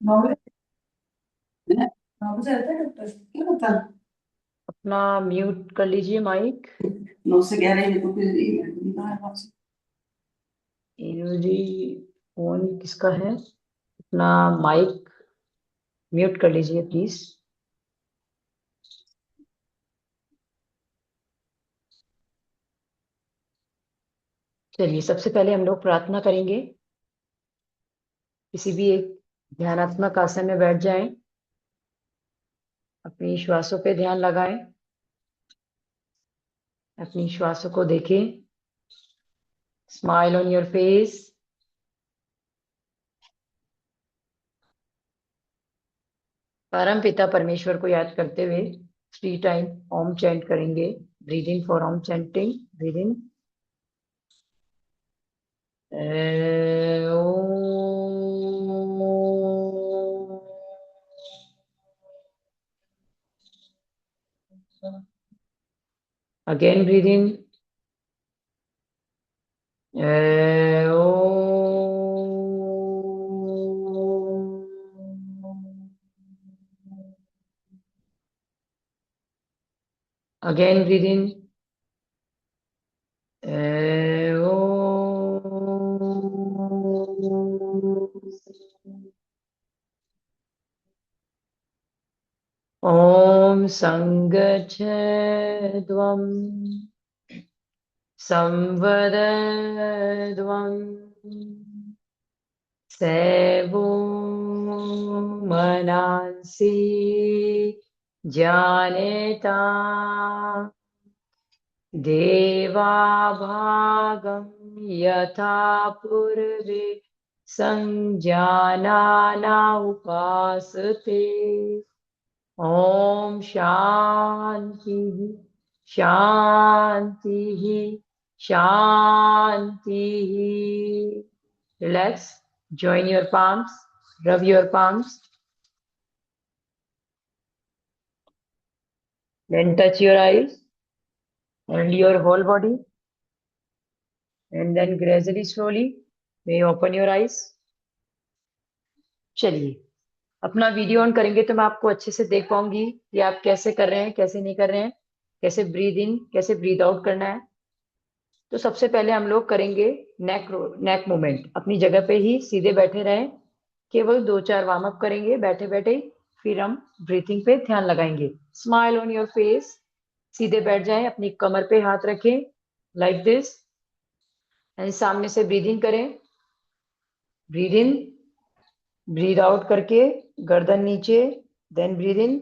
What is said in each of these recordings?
नौ बजे। 9 बजे आता है डॉक्टर, क्या पता। अपना म्यूट कर लीजिए माइक। 9 से 11 ही तो फिर निकला है वहां से। जी, फोन किसका है? अपना माइक म्यूट कर लीजिए प्लीज। चलिए, सबसे पहले हम लोग प्रार्थना करेंगे। किसी भी एक ध्यानात्मक आसन में बैठ जाएं। अपनी श्वासों पे ध्यान लगाएं। अपनी श्वासों को देखें। Smile on your face. परम पिता परमेश्वर को याद करते हुए 3 टाइम ओम चैंट करेंगे। Breathe in for Om chanting. Breathe in. Again breathe in. Again breathe in. Om संगच्छध्वम् संवदध्वम् सेवो मनांसि जानेता देवाभागं यथा पूर्वे संजानाना उपासते। ओम शांति शांति शांति। Relax. Join your palms. Rub your palms. Then touch your eyes and your whole body. And then gradually, slowly, may you open your eyes. चलिए, अपना वीडियो ऑन करेंगे तो मैं आपको अच्छे से देख पाऊंगी कि आप कैसे कर रहे हैं, कैसे नहीं कर रहे हैं, कैसे ब्रीद इन, कैसे ब्रीद आउट करना है। तो सबसे पहले हम लोग करेंगे नेक नेक मूवमेंट। अपनी जगह पे ही सीधे बैठे रहें। केवल 2-4 वार्म अप करेंगे बैठे बैठे। फिर हम ब्रीथिंग पे ध्यान लगाएंगे। Smile on your face. सीधे बैठ जाएं, अपनी कमर पे हाथ रखें, लाइक दिस। एंड सामने से ब्रीदिंग करें। Breathe in. ब्रीद आउट करके गर्दन नीचे। Then breathe in.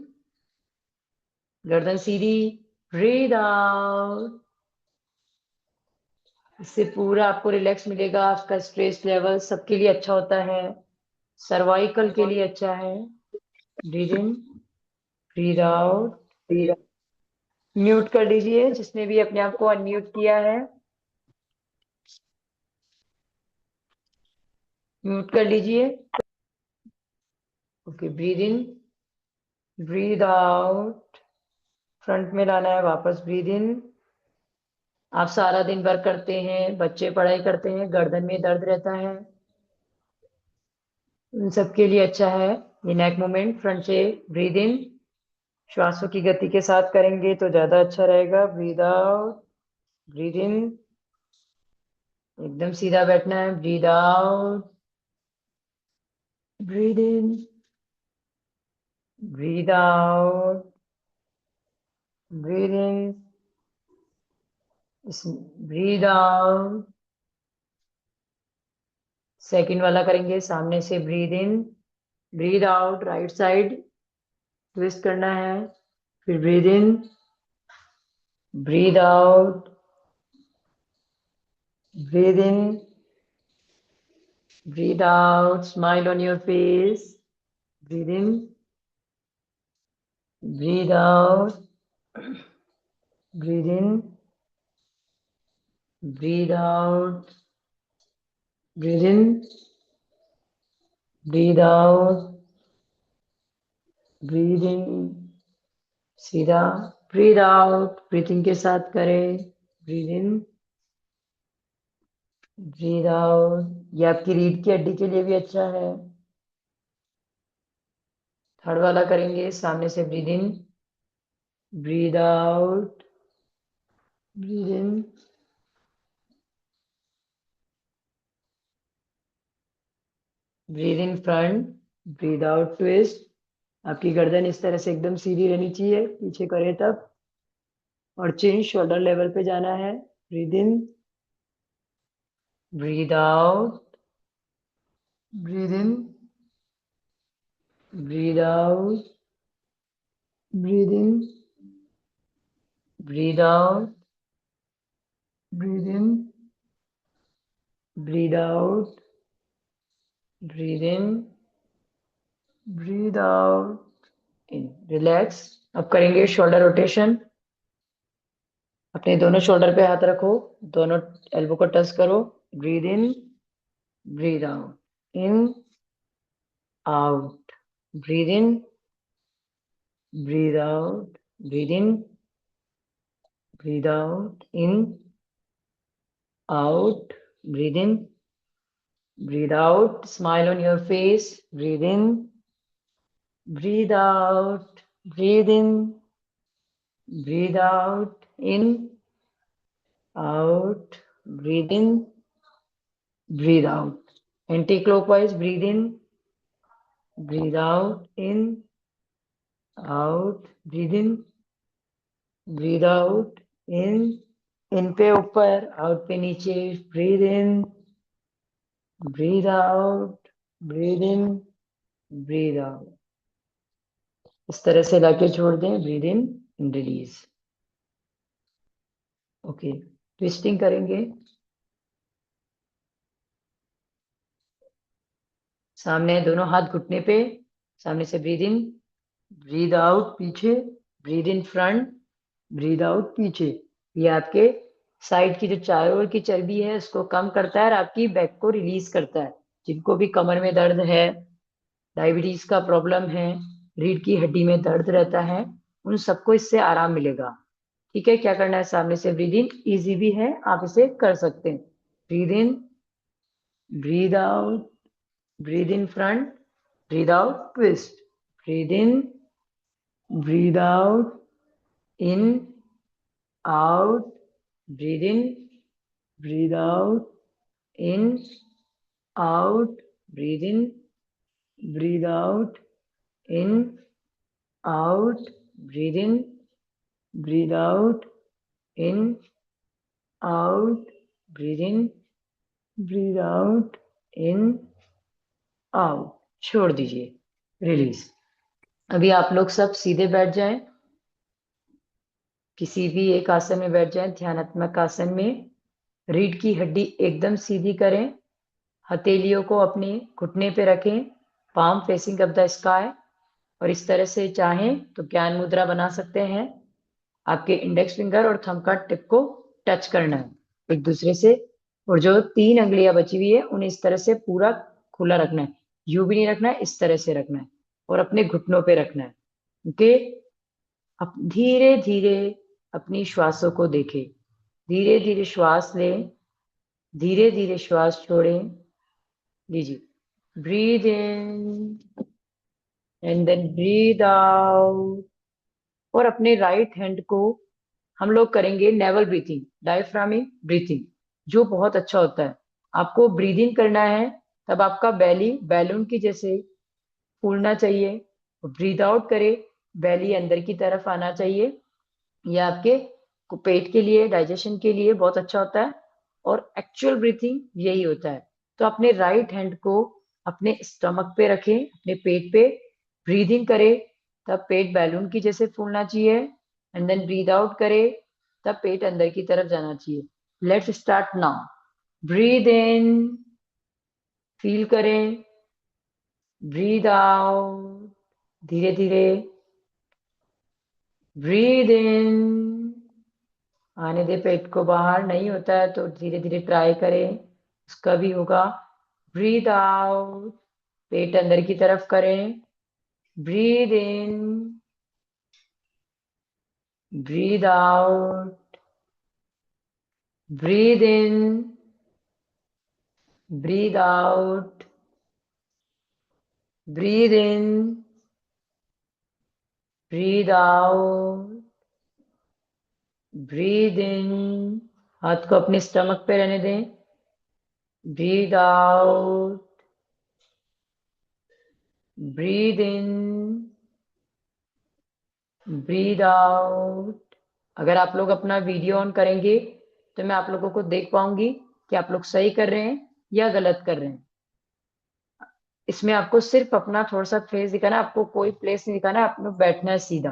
गर्दन सीधी। Breathe out. इससे पूरा आपको रिलैक्स मिलेगा। आपका स्ट्रेस लेवल सबके लिए अच्छा होता है। सर्वाइकल के लिए अच्छा है। Breathe in. Breathe out. Mute कर लीजिए जिसने भी अपने आप को अनम्यूट किया है। म्यूट कर लीजिए। Okay, breathe in. Breathe out. Front में लाना है वापस। Breathe in. आप सारा दिन वर्क करते हैं, बच्चे पढ़ाई करते हैं, गर्दन में दर्द रहता है, उन सबके लिए अच्छा है ये नेक मूवमेंट। फ्रंट से ब्रीद इन। श्वासों की गति के साथ करेंगे तो ज्यादा अच्छा रहेगा। Breathe out. ब्रीद इन। एकदम सीधा बैठना है। Breathe out. Breathe in. Breathe out. Breathe in. Breathe out. Second वाला करेंगे सामने से। Breathe in. Breathe out. Right side twist करना है। फिर breathe in. Breathe out. Breathe in. Breathe out. Smile on your face. Breathe in. Breathe out. Breathe in. Breathe out. Breathe in. Breathe out. Breathe in. सीधा। Breathe out. Breathing के साथ करें। Breathe in. Breathe out. ये आपकी रीढ़ की हड्डी के लिए भी अच्छा है। थर्ड वाला करेंगे, सामने से breathe in, breathe out, breathe in, breathe in front, breathe out twist. आपकी गर्दन इस तरह से एकदम सीधी रहनी चाहिए, पीछे करें तब। और चिन शोल्डर लेवल पे जाना है। Breathe in, breathe out, breathe in, breathe out, breathe in, breathe out, breathe in, breathe out, breathe in, breathe out, in. Relax. अब करेंगे शोल्डर रोटेशन। अपने दोनों शोल्डर पे हाथ रखो, दोनों एल्बो को टच करो। Breathe in, breathe out, in, out, breathe in, breathe out, breathe in, breathe out, in, out, breathe in, breathe out, smile on your face, breathe in, breathe out, breathe in, breathe out, in, out, breathe in, breathe out. Anti clockwise, breathe in, breathe out, in, out, breathe in, breathe out, in पे ऊपर, out पे नीचे। Breathe in, breathe out, breathe in, breathe out. इस तरह से लाके छोड़ दें। Breathe in, release. Okay, twisting करेंगे। सामने दोनों हाथ घुटने पे, सामने से ब्रीद इन, ब्रीद आउट पीछे, breathe in front, breathe out पीछे। ये आपके साइड की जो चारों ओर की चर्बी है उसको कम करता है और आपकी बैक को रिलीज करता है। जिनको भी कमर में दर्द है, डायबिटीज का प्रॉब्लम है, रीढ़ की हड्डी में दर्द रहता है, उन सबको इससे आराम मिलेगा। ठीक है, क्या करना है? सामने से ब्रीद इन, इजी भी है, आप इसे कर सकते हैं। Breathe in, breathe out, breathe in front, breathe out twist, breathe in, breathe out, in, out, breathe in, breathe out, in, out, breathe in, breathe out, in, out, breathe in, breathe out, in, out, breathe in, breathe out, in, out. छोड़ दीजिए, release. अभी आप लोग सब सीधे बैठ जाएं, किसी भी एक आसन में बैठ जाएं, ध्यानात्मक आसन में। रीढ़ की हड्डी एकदम सीधी करें, हथेलियों को अपने घुटने पे रखें, palm facing up the sky. और इस तरह से चाहें तो ज्ञान मुद्रा बना सकते हैं। आपके इंडेक्स फिंगर और थंब का टिप को टच करना है एक दूसरे से। और जो 3 अंगुलियां बची हुई है उन्हें इस तरह से पूरा खुला रखना है। यूं भी नहीं रखना है, इस तरह से रखना है और अपने घुटनों पे रखना है। ओके। अब धीरे धीरे अपनी श्वासों को देखें। धीरे धीरे श्वास लें, धीरे धीरे श्वास छोड़ें। लीजिए, breathe in and then breathe out. और अपने राइट हैंड को हम लोग करेंगे नेवल ब्रीथिंग, डायफ्रामिक ब्रीथिंग, जो बहुत अच्छा होता है। आपको ब्रीदिंग करना है तब आपका बेली बैलून की जैसे फूलना चाहिए। ब्रीद आउट करे, बेली अंदर की तरफ आना चाहिए। यह आपके पेट के लिए, डाइजेशन के लिए बहुत अच्छा होता है। और एक्चुअल ब्रीथिंग यही होता है। तो अपने राइट हैंड को अपने स्टमक पे रखें, अपने पेट पे। ब्रीदिंग करे तब पेट बैलून की जैसे फूलना चाहिए। एंड देन ब्रीद आउट करे तब पेट अंदर की तरफ जाना चाहिए। Let's start now. Breathe in, feel करें, ब्रीद आउट धीरे धीरे, ब्रीद इन, आने दे पेट को बाहर। नहीं होता है तो धीरे धीरे ट्राई करें, उसका भी होगा। ब्रीद आउट, पेट अंदर की तरफ करें। Breathe in, breathe out, breathe in, breathe out, breathe in, breathe out, breathe इन। हाथ को अपने स्टमक पे रहने दें। Breathe out, breathe in, breathe out. अगर आप लोग अपना वीडियो ऑन करेंगे तो मैं आप लोगों को देख पाऊंगी कि आप लोग सही कर रहे हैं या गलत कर रहे हैं। इसमें आपको सिर्फ अपना थोड़ा सा फेस दिखाना है, आपको कोई प्लेस नहीं दिखाना है, आपको बैठना है सीधा,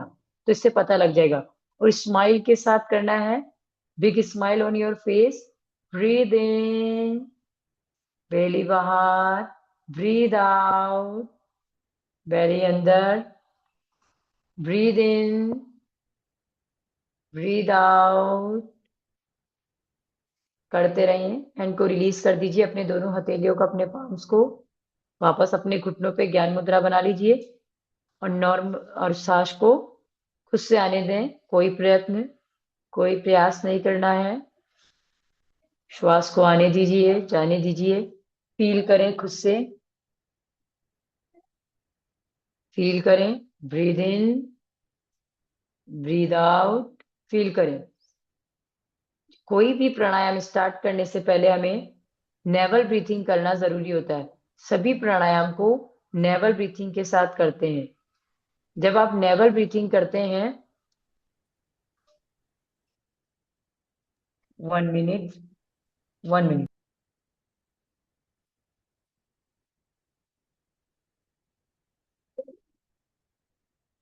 तो इससे पता लग जाएगा। और स्माइल के साथ करना है, big smile on your face. Breathe in, belly बाहर, ब्रीद आउट, बेली अंदर, ब्रीद इन, ब्रीद आउट। करते रहिए। हैंड को रिलीज कर दीजिए, अपने दोनों हथेलियों को, अपने पाम्स को वापस अपने घुटनों पे ज्ञान मुद्रा बना लीजिए। और नॉर्म और सांस को खुद से आने दें, कोई प्रयत्न, कोई प्रयास नहीं करना है। श्वास को आने दीजिए, जाने दीजिए। फील करें खुद से, फील करें। Breathe in, breathe out, feel करें। कोई भी प्राणायाम स्टार्ट करने से पहले हमें नेवल ब्रीथिंग करना जरूरी होता है। सभी प्राणायाम को नेवल ब्रीथिंग के साथ करते हैं। जब आप नेवल ब्रीथिंग करते हैं, 1 मिनट, 1 मिनट।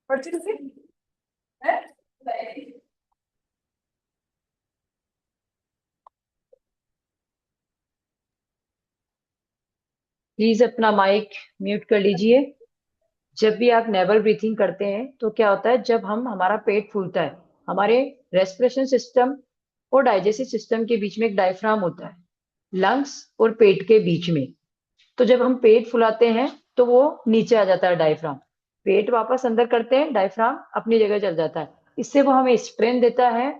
पर्ची से है प्लीज अपना माइक म्यूट कर लीजिए। जब भी आप नेवल ब्रीथिंग करते हैं तो क्या होता है, जब हमारा पेट फूलता है, हमारे रेस्पिरेशन सिस्टम और डाइजेस्टिव सिस्टम के बीच में एक डायफ्राम होता है, लंग्स और पेट के बीच में। तो जब हम पेट फुलाते हैं तो वो नीचे आ जाता है डायफ्राम, पेट वापस अंदर करते हैं, डायफ्राम अपनी जगह चल जाता है। इससे वो हमें स्ट्रेंथ देता है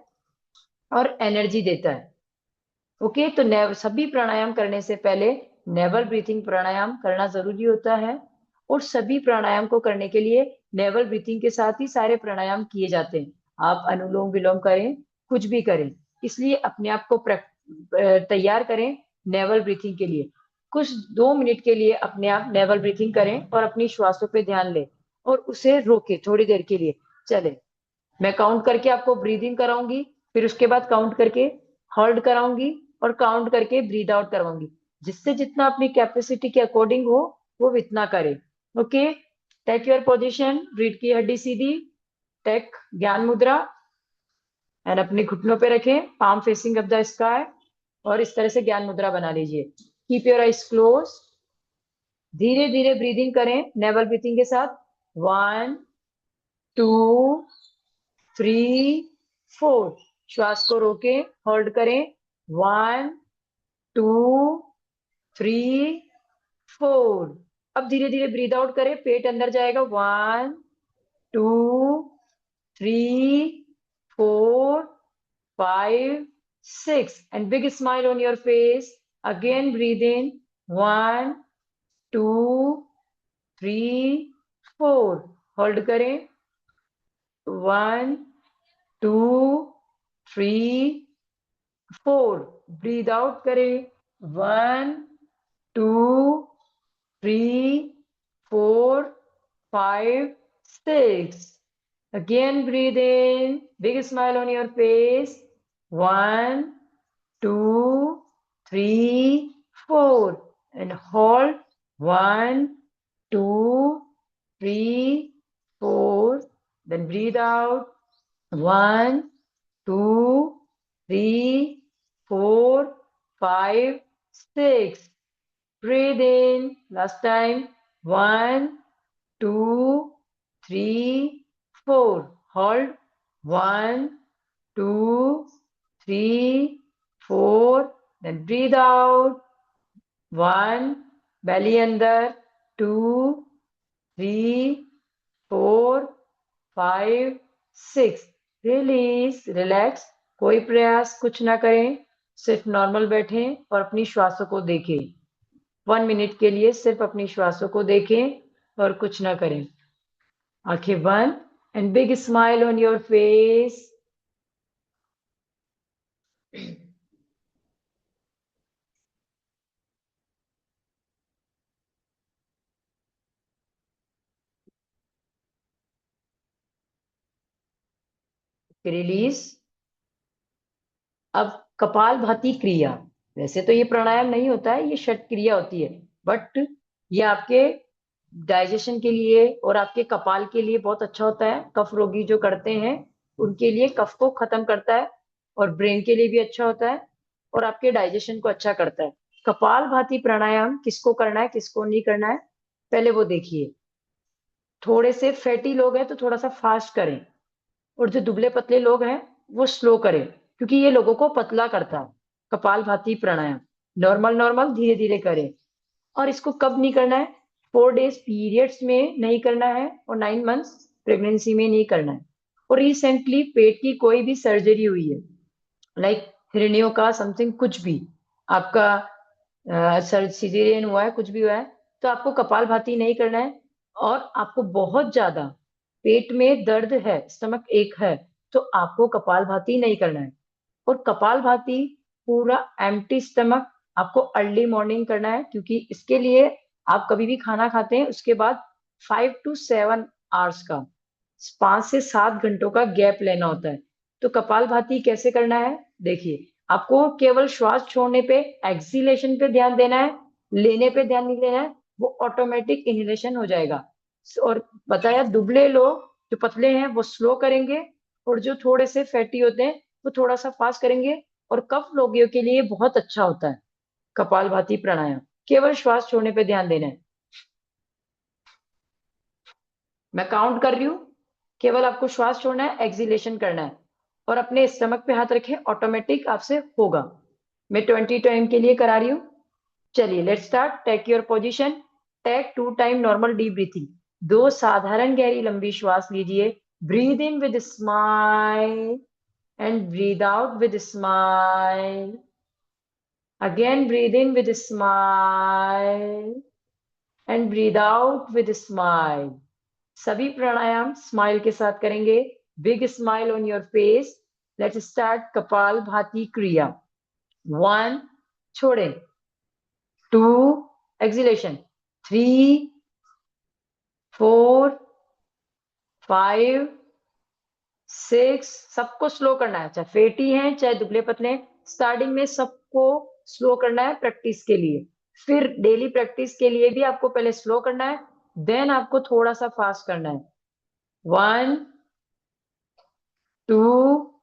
और एनर्जी देता है। ओके, तो सभी प्राणायाम करने से पहले नेवल ब्रीथिंग प्राणायाम करना जरूरी होता है। और सभी प्राणायाम को करने के लिए नेवल ब्रीथिंग के साथ ही सारे प्राणायाम किए जाते हैं। आप अनुलोम विलोम करें, कुछ भी करें, इसलिए अपने आप को तैयार करें नेवल ब्रीथिंग के लिए। कुछ 2 मिनट के लिए अपने आप नेवल ब्रीथिंग करें और अपनी श्वासों पे ध्यान लें और उसे रोके थोड़ी देर के लिए। चले, मैं काउंट करके आपको ब्रीदिंग कराऊंगी, फिर उसके बाद काउंट करके होल्ड कराऊंगी और काउंट करके ब्रीद आउट करवाऊंगी। जिससे जितना अपनी कैपेसिटी के अकॉर्डिंग हो वो इतना करे। ओके, टेक योर पोजीशन, रीढ़ की हड्डी सीधी, टेक ज्ञान मुद्रा एंड अपने घुटनों पे रखें, palm facing up the sky. और इस तरह से ज्ञान मुद्रा बना लीजिए। Keep your eyes close. धीरे धीरे ब्रीदिंग करें नेवल ब्रीथिंग के साथ। 1 2 3 4। श्वास को रोके, होल्ड करें। 1 2 3 4। अब धीरे धीरे ब्रीद आउट करें, पेट अंदर जाएगा। 1 2 3 4 5 6 and big smile on your face. Again breathe in. 1 2 3 4। Hold करें। 1 2 3 4। ब्रीद आउट करें। 1 2 3 4 5 6। Again breathe in. Big smile on your face. 1 2 3 4 and hold. 1 2 3 4. Then breathe out. 1 2 3 4 5 6. Breathe in. Last time. 1 2 3 4. Hold. 1 2 3 4. Then breathe out. 1. Belly under. 2 3 4 5 6। Release, relax. कोई प्रयास कुछ ना करें, सिर्फ normal बैठें और अपनी श्वासों को देखें। 1 मिनट के लिए सिर्फ अपनी श्वासों को देखें और कुछ ना करें। आंखें बंद and big smile on your face. Release. अब कपालभाति क्रिया, वैसे तो ये प्राणायाम नहीं होता है, ये षट क्रिया होती है, बट ये आपके डाइजेशन के लिए और आपके कपाल के लिए बहुत अच्छा होता है। कफ रोगी जो करते हैं उनके लिए कफ को खत्म करता है, और ब्रेन के लिए भी अच्छा होता है, और आपके डाइजेशन को अच्छा करता है। कपालभाति प्राणायाम किसको करना है किसको नहीं करना है, पहले वो देखिए। थोड़े से फैटी लोग हैं तो थोड़ा सा फास्ट करें, और जो दुबले पतले लोग हैं वो स्लो करें, क्योंकि ये लोगों को पतला करता है। कपालभाति प्राणायाम नॉर्मल नॉर्मल धीरे धीरे करें। और इसको कब नहीं करना है, 4 डेज पीरियड्स में नहीं करना है, और 9 मंथ्स प्रेगनेंसी में नहीं करना है। और रिसेंटली पेट की कोई भी सर्जरी हुई है, लाइक हिरनियों का समथिंग कुछ भी, आपका सिजेरियन हुआ है, कुछ भी हुआ है, तो आपको कपालभाति नहीं करना है। और आपको बहुत ज्यादा पेट में दर्द है, स्टमक एक है, तो आपको कपालभाति नहीं करना है। और कपालभाति पूरा एम्प्टी स्टमक आपको अर्ली मॉर्निंग करना है, क्योंकि इसके लिए आप कभी भी खाना खाते हैं उसके बाद 5 to 7 आवर्स का, 5 से 7 घंटों का गैप लेना होता है। तो कपालभाति कैसे करना है, देखिए। आपको केवल श्वास छोड़ने पे, एक्सीलेशन पे ध्यान देना है, लेने पे ध्यान नहीं देना है, वो ऑटोमेटिक इनहेलेशन हो जाएगा। और बताया, दुबले लोग जो पतले हैं वो स्लो करेंगे, और जो थोड़े से फैटी होते हैं वो थोड़ा सा फास्ट करेंगे। और कफ रोगियों के लिए बहुत अच्छा होता है कपालभाति प्राणायाम। केवल श्वास छोड़ने पे ध्यान देना है। मैं काउंट कर रही हूँ, केवल आपको श्वास छोड़ना है, एक्सीलेशन करना है, और अपने स्टमक पे हाथ रखें, ऑटोमेटिक आपसे होगा। मैं 20 टाइम के लिए करा रही हूँ। चलिए let's start. Take your position. Take 2 time normal deep breathing. 2 साधारण गहरी लंबी श्वास लीजिए। Breathe in with smile and breathe out with smile. Again breathe in with smile and breathe out with smile. सभी प्राणायाम स्माइल के साथ करेंगे। Big smile on your face. Let's start kapalbhati क्रिया। 1, छोड़े। 2, एक्सिलेशन। 3, 4, 5, 6। सबको स्लो करना है, चाहे फेटी हैं चाहे दुबले पतले हैं। स्टार्टिंग में सबको स्लो करना है प्रैक्टिस के लिए। फिर डेली प्रैक्टिस के लिए भी आपको पहले स्लो करना है, देन आपको थोड़ा सा फास्ट करना है। 1, 2,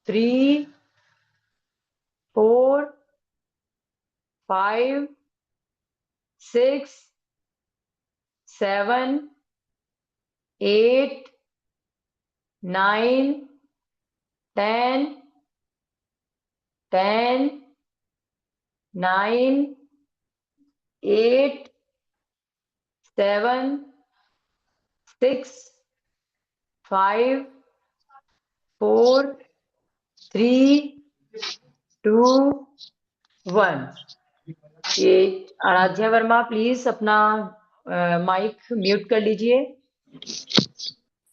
3, 4, 5, 6, 7, 8, 9, 10, 10, 9, 8, 7, 6, 5, 4, 3, 2, 1। ये आराध्या वर्मा प्लीज अपना माइक म्यूट कर लीजिए।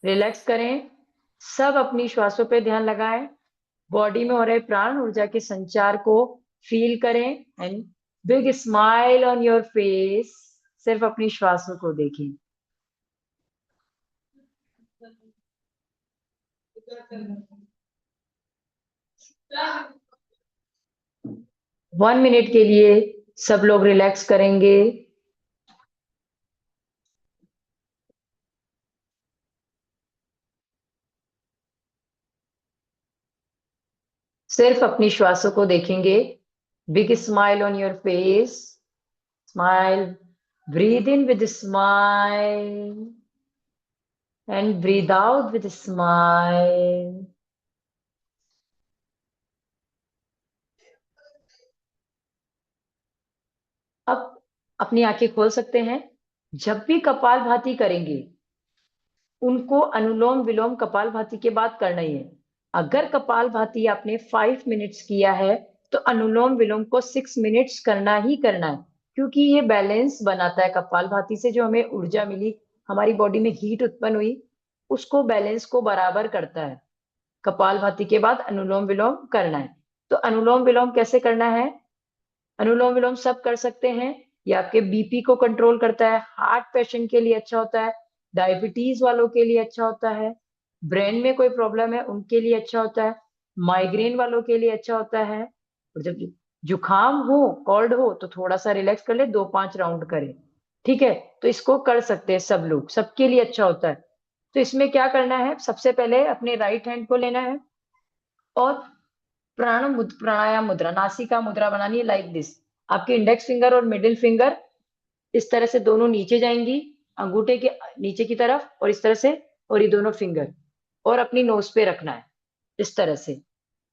रिलैक्स करें, सब अपनी श्वासों पे ध्यान लगाएं, बॉडी में हो रहे प्राण ऊर्जा के संचार को फील करें, and big smile on your face. सिर्फ अपनी श्वासों को देखें। 1 मिनट के लिए सब लोग रिलैक्स करेंगे। सिर्फ अपनी श्वासों को देखेंगे। Big smile on your face. Smile. Breathe in with smile and breathe out with smile. अब अपनी आंखें खोल सकते हैं। जब भी कपालभाति करेंगे उनको अनुलोम विलोम कपालभाति के बाद करना ही है। अगर कपालभाति आपने 5 मिनट्स किया है तो अनुलोम विलोम को 6 मिनट्स करना ही करना है, क्योंकि ये बैलेंस बनाता है। कपालभाति से जो हमें ऊर्जा मिली हमारी बॉडी में हीट उत्पन्न हुई, उसको बैलेंस को बराबर करता है। कपालभाति के बाद अनुलोम विलोम करना है। तो अनुलोम विलोम कैसे करना है? अनुलोम विलोम सब कर सकते हैं। ये आपके बीपी को कंट्रोल करता है, हार्ट पेशेंट के लिए अच्छा होता है, डायबिटीज वालों के लिए अच्छा होता है, ब्रेन में कोई प्रॉब्लम है उनके लिए अच्छा होता है, माइग्रेन वालों के लिए अच्छा होता है। और जब जुकाम हो, कोल्ड हो, तो थोड़ा सा रिलैक्स कर ले, 2-5 राउंड करे। ठीक है, तो इसको कर सकते हैं सब लोग, सबके लिए अच्छा होता है। तो इसमें क्या करना है, सबसे पहले अपने राइट हैंड को लेना है और प्राणायाम मुद्रा, नासिका मुद्रा बनानी है लाइक दिस। आपके इंडेक्स फिंगर और मिडिल फिंगर इस तरह से दोनों नीचे जाएंगी, अंगूठे के नीचे की तरफ, और इस तरह से, और ये दोनों फिंगर, और अपनी नोज पे रखना है इस तरह से।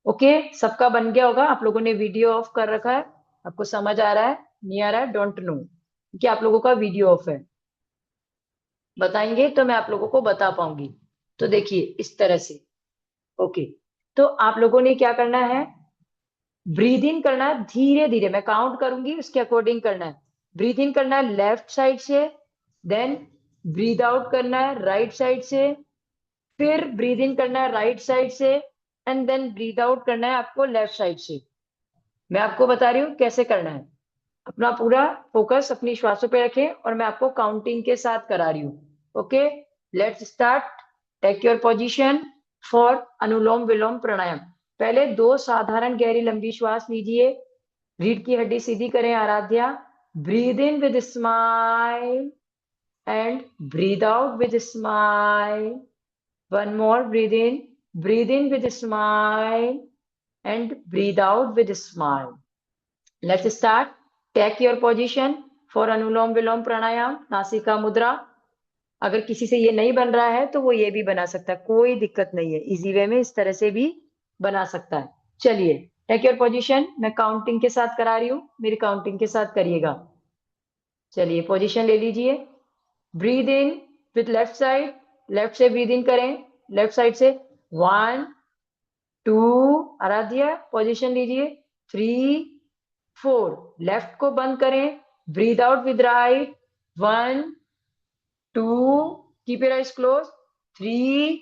ओके, सबका बन गया होगा। आप लोगों ने वीडियो ऑफ कर रखा है, आपको समझ आ रहा है नहीं आ रहा है डोंट नो, क्योंकि आप लोगों का वीडियो ऑफ है। बताएंगे तो मैं आप लोगों को बता पाऊंगी। तो देखिए इस तरह से। ओके, तो आप लोगों ने क्या करना है, ब्रीद इन करना है धीरे धीरे, मैं काउंट करूंगी उसके अकॉर्डिंग करना है। ब्रीद इन करना है लेफ्ट साइड से, देन ब्रीद आउट करना है राइट साइड से, फिर ब्रीद इन करना है राइट साइड से, एंड देन ब्रीद आउट करना है आपको लेफ्ट साइड से। मैं आपको बता रही हूँ कैसे करना है। अपना पूरा फोकस अपनी श्वासों पे रखें और मैं आपको काउंटिंग के साथ करा रही हूँ। Okay, let's start. Take your position for Anulom Vilom Pranayam. पहले 2 साधारण गहरी लंबी श्वास लीजिए, रीढ़ की हड्डी सीधी करें Aaradhya. Breathe in with smile and breathe out with smile. One more, breathe in with smile and breathe out with smile. Let's start. Take your position for Anulom Vilom Pranayam, नासिका मुद्रा। अगर किसी से ये नहीं बन रहा है तो वो ये भी बना सकता है, कोई दिक्कत नहीं है, इजी वे में इस तरह से भी बना सकता है। चलिए, टेक योर पोजीशन, मैं काउंटिंग के साथ करा रही हूँ, मेरी काउंटिंग के साथ करिएगा। चलिए पोजीशन ले लीजिए। Breathe in with left side, left से ब्रीद इन करें, लेफ्ट साइड से। 1 2, आराध्या पोजीशन लीजिए। 3 4, लेफ्ट को बंद करें, breathe out with right. 1 2, keep your eyes close. 3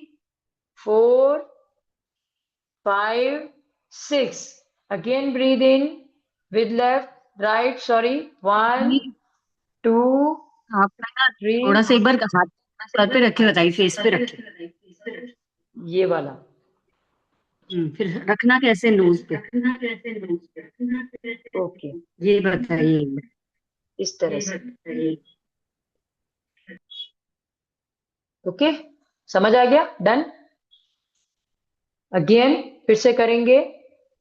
4 5 6, again breathe in with left right, sorry, 1 नहीं, 2 आप ना 3, थोड़ा सा एक बार हाथ सर पे रखे बताइए, फेस पे रखे। ये वाला। फिर रखना कैसे नोज पे, ओके, ये बताइए एक बार। इस तरह से। ओके, समझ आ गया? डन। अगेन फिर से करेंगे।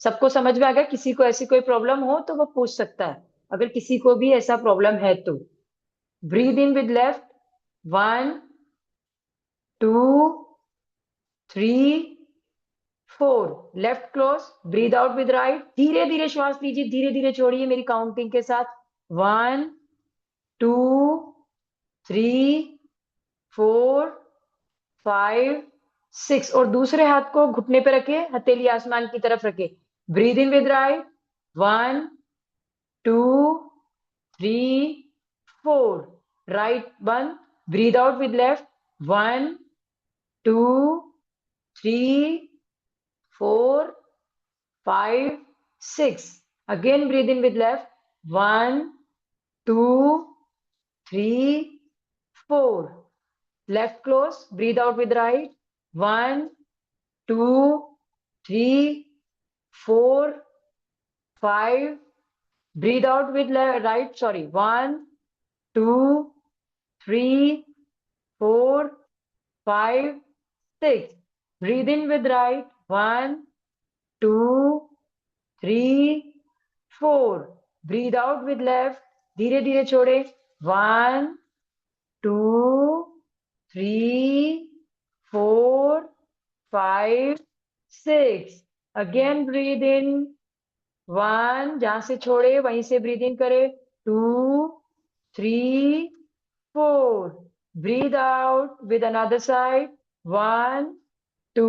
सबको समझ में आ गया? किसी को ऐसी कोई प्रॉब्लम हो तो वो पूछ सकता है, अगर किसी को भी ऐसा प्रॉब्लम है तो। Breathe in with left, 1 2 3 4, left close. Breathe out with right, धीरे धीरे श्वास लीजिए, धीरे धीरे छोड़िए मेरी काउंटिंग के साथ। 1 2 3 4 5 6, और दूसरे हाथ को घुटने पे रखे, हथेली आसमान की तरफ रखे। Breathe in with right, 1 2 3 4, right बंद। Breathe out with left, 1 2 3 4 5 6, again breathe in with left, 1 2 3 4, left close, breathe out with right, 1 2 3 4 5, breathe out with right, sorry, 1 2 3 4 5 6, breathe in with right, 1 2 3 4, breathe out with left, धीरे धीरे छोड़े, 1 2 3 4 5 6, again breathe in, 1, जहां से छोड़े वहीं से breathe in करे, 2 3 4, breathe out with another side, 1 2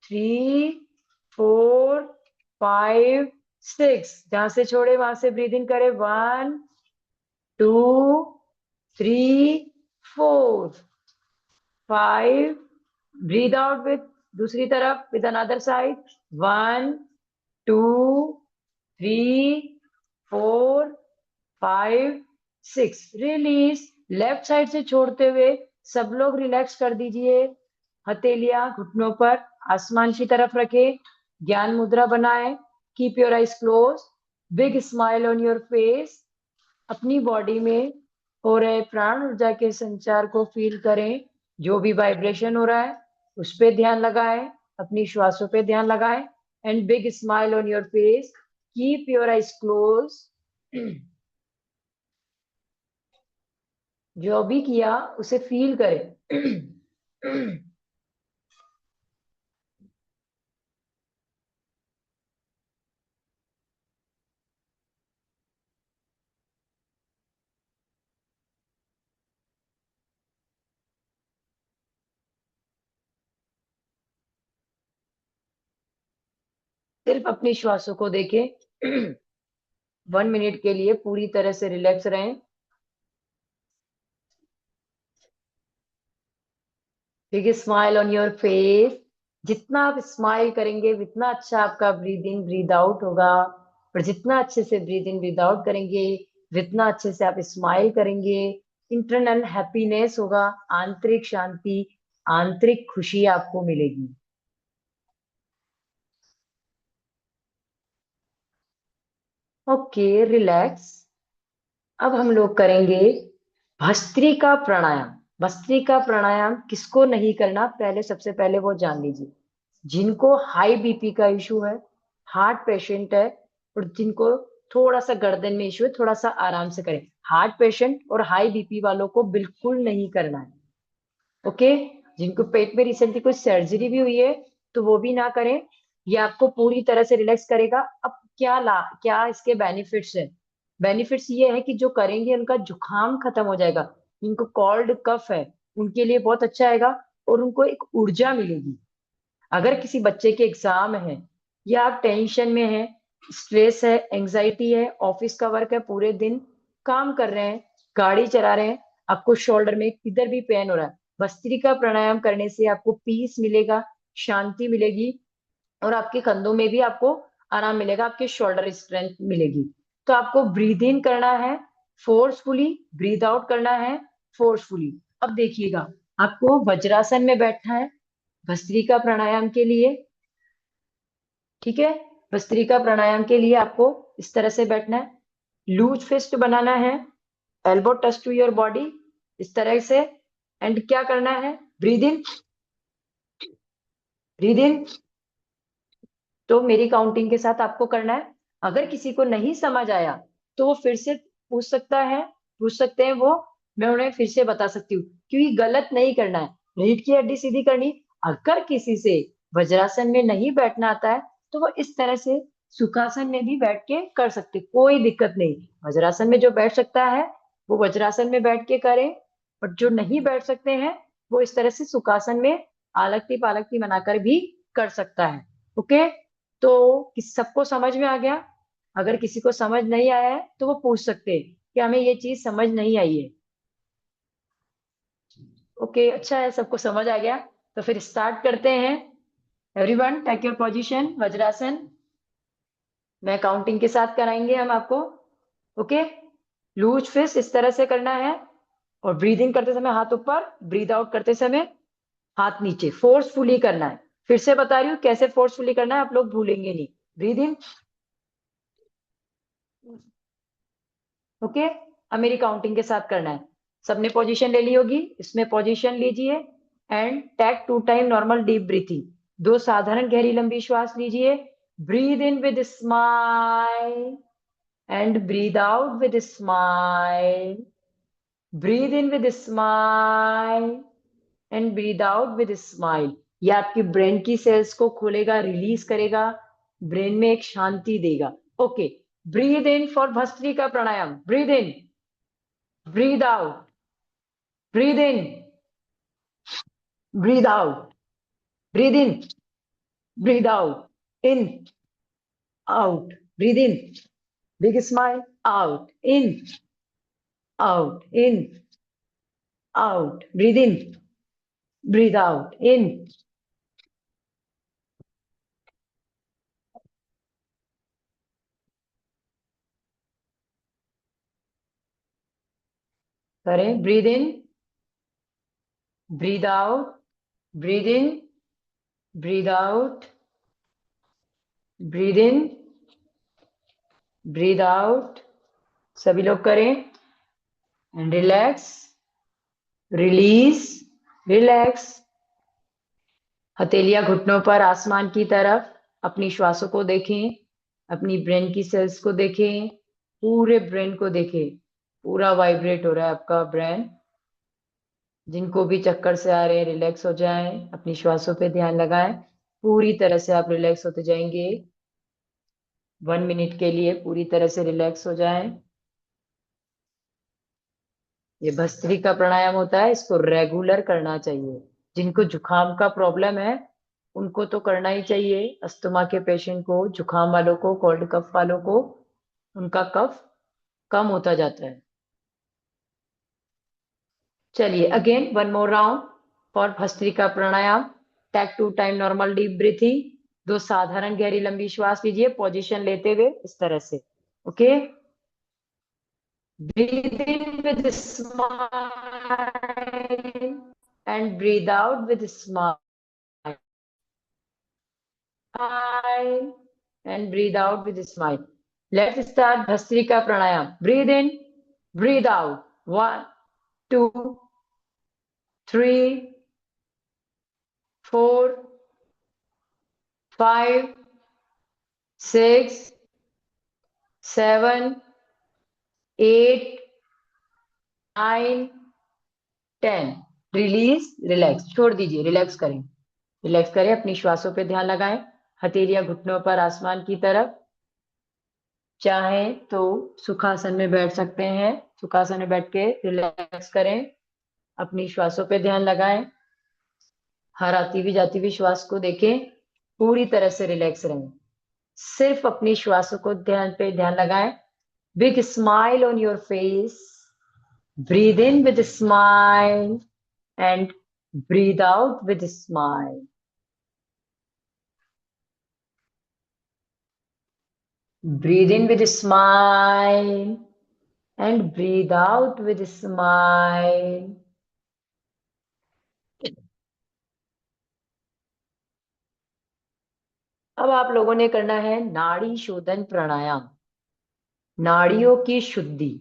3 4 5 6, जहां से छोड़े वहां से ब्रीद इन करे, 1 2 3 4, 4 5 ब्रीद आउट विथ दूसरी तरफ with another side 1 2 3 4 5 6 release left side से छोड़ते हुए सब लोग रिलैक्स कर दीजिए हथेलियां घुटनों पर आसमान की तरफ रखे ज्ञान मुद्रा बनाए keep your eyes close big smile on your face अपनी बॉडी में हो रहे प्राण ऊर्जा के संचार को फील करें जो भी वाइब्रेशन हो रहा है उस पे ध्यान लगाएं अपनी श्वासों पे ध्यान लगाएं and big smile on your face keep your eyes close जो भी किया उसे फील करें सिर्फ अपनी श्वासों को देखें 1 मिनट के लिए पूरी तरह से रिलैक्स रहें big smile on your face जितना आप स्माइल करेंगे उतना अच्छा आपका ब्रीद इन ब्रीद आउट होगा और जितना अच्छे से ब्रीद इन ब्रीद आउट करेंगे जितना अच्छे से आप स्माइल करेंगे इंटरनल हैप्पीनेस होगा आंतरिक शांति आंतरिक खुशी आपको मिलेगी ओके रिलैक्स अब हम लोग करेंगे भस्त्रिका प्राणायाम भस्त्रिका प्राणायाम किसको नहीं करना पहले सबसे पहले वो जान लीजिए जिनको हाई बीपी का इशू है हार्ट पेशेंट है और जिनको थोड़ा सा गर्दन में इशू है थोड़ा सा आराम से करें हार्ट पेशेंट और हाई बीपी वालों को बिल्कुल नहीं करना है ओके जिनको पेट में रिसेंटली कोई सर्जरी भी हुई है तो वो भी ना करें ये आपको पूरी तरह से रिलैक्स करेगा अब क्या इसके बेनिफिट्स है बेनिफिट्स ये है कि जो करेंगे उनका जुकाम खत्म हो जाएगा जिनको कॉल्ड कफ है उनके लिए बहुत अच्छा आएगा और उनको एक ऊर्जा मिलेगी अगर किसी बच्चे के एग्जाम है या आप टेंशन में है स्ट्रेस है एंजाइटी है ऑफिस का वर्क है पूरे दिन काम कर रहे हैं गाड़ी चला रहे हैं आपको शोल्डर में किधर भी पेन हो रहा है भस्त्रिका प्राणायाम करने से आपको पीस मिलेगा शांति मिलेगी और आपके कंधों में भी आपको आराम मिलेगा आपके शोल्डर स्ट्रेंथ मिलेगी तो आपको ब्रीद इन करना है फोर्सफुली ब्रीद आउट करना है फोर्सफुली अब देखिएगा आपको वज्रासन में बैठना है भस्त्रिका प्राणायाम के लिए ठीक है भस्त्रिका प्राणायाम के लिए आपको इस तरह से बैठना है लूज फिस्ट बनाना है elbow touch to your body इस तरह से एंड क्या करना है ब्रीद इन ब्रीद इन तो मेरी काउंटिंग के साथ आपको करना है अगर किसी को नहीं समझ आया तो वो फिर से पूछ सकते हैं वो मैं उन्हें फिर से बता सकती हूँ क्योंकि गलत नहीं करना है रीढ़ की हड्डी सीधी करनी अगर किसी से वज्रासन में नहीं बैठना आता है तो वो इस तरह से सुखासन में भी बैठ के कर सकते कोई दिक्कत नहीं वज्रासन में जो बैठ सकता है वो वज्रासन में बैठ के करे और जो नहीं बैठ सकते हैं वो इस तरह से सुखासन में आलक्ति पालक्ति बनाकर भी कर सकता है ओके तो किस सबको समझ में आ गया अगर किसी को समझ नहीं आया है तो वो पूछ सकते हैं कि हमें ये चीज समझ नहीं आई है ओके अच्छा है सबको समझ आ गया तो फिर स्टार्ट करते हैं everyone take your position vajrasana मैं काउंटिंग के साथ कराएंगे हम आपको ओके लूज फिस्ट इस तरह से करना है और ब्रीदिंग करते समय हाथ ऊपर ब्रीद आउट करते समय हाथ नीचे फोर्सफुली करना है फिर से बता रही हूँ कैसे फोर्सफुली करना है आप लोग भूलेंगे नहीं ब्रीद इन ओके अब मेरी काउंटिंग के साथ करना है सबने पोजीशन ले ली होगी इसमें पोजीशन लीजिए and take 2 time normal deep breathing 2 साधारण गहरी लंबी श्वास लीजिए breathe in with smile and breathe out with smile breathe in with smile and breathe out with smile ये आपकी ब्रेन की सेल्स को खोलेगा रिलीज करेगा ब्रेन में एक शांति देगा okay breathe in for bhastrika pranayama breathe in breathe out breathe in breathe out breathe in breathe out in out breathe in big smile out in out, breathe in, breathe out, in, करें, breathe in, breathe out, breathe in, breathe out, breathe in, breathe out, सभी लोग करें, and relax, release, relax, हथेलियां घुटनों पर आसमान की तरफ, अपनी श्वासों को देखें, अपनी ब्रेन की सेल्स को देखें, पूरे ब्रेन को देखें, पूरा वाइब्रेट हो रहा है आपका ब्रेन। जिनको भी चक्कर से आ रहे हैं रिलैक्स हो जाएं, अपनी श्वासों पे ध्यान लगाएं, पूरी तरह से आप रिलैक्स होते जाएंगे। 1 मिनट के लिए पूरी तरह से रिलैक्स हो जाएं। ये भस्त्रिका प्राणायाम होता है, इसको रेगुलर करना चाहिए। जिनको जुकाम का प्रॉब्लम है उनको तो करना ही चाहिए, अस्थमा के पेशेंट को, जुकाम वालों को, कोल्ड कफ वालों को, उनका कफ कम होता जाता है। चलिए again 1 more round for bhastrika pranayama. Take 2 time normal deep breathing. 2 साधारण गहरी लंबी श्वास लीजिए पोजीशन लेते हुए इस तरह से। Okay, breathe in with a smile and breathe out with a smile and breathe out with a smile. Let's start Bhastrika Pranayam. Breathe in, breathe out. 1, 2, 3, 4, 5, 6, 7, 8, 9, 10. Release, relax, छोड़ दीजिए, रिलैक्स करें, रिलैक्स करें, अपनी श्वासों पे ध्यान लगाएं, हथेलियां घुटनों पर आसमान की तरफ। चाहे तो सुखासन में बैठ सकते हैं, सुखासन में बैठ के रिलैक्स करें, अपनी श्वासों पे ध्यान लगाएं, हर आती हुई जाती हुई श्वास को देखें, पूरी तरह से रिलैक्स रहें, सिर्फ अपनी श्वासों को ध्यान लगाएं। Big smile on your face, breathe in with smile and breathe out with a smile. Breathe in with a smile and breathe out with a smile. अब आप लोगों ने करना है नाड़ी शोधन प्राणायाम, नाड़ियों की शुद्धि।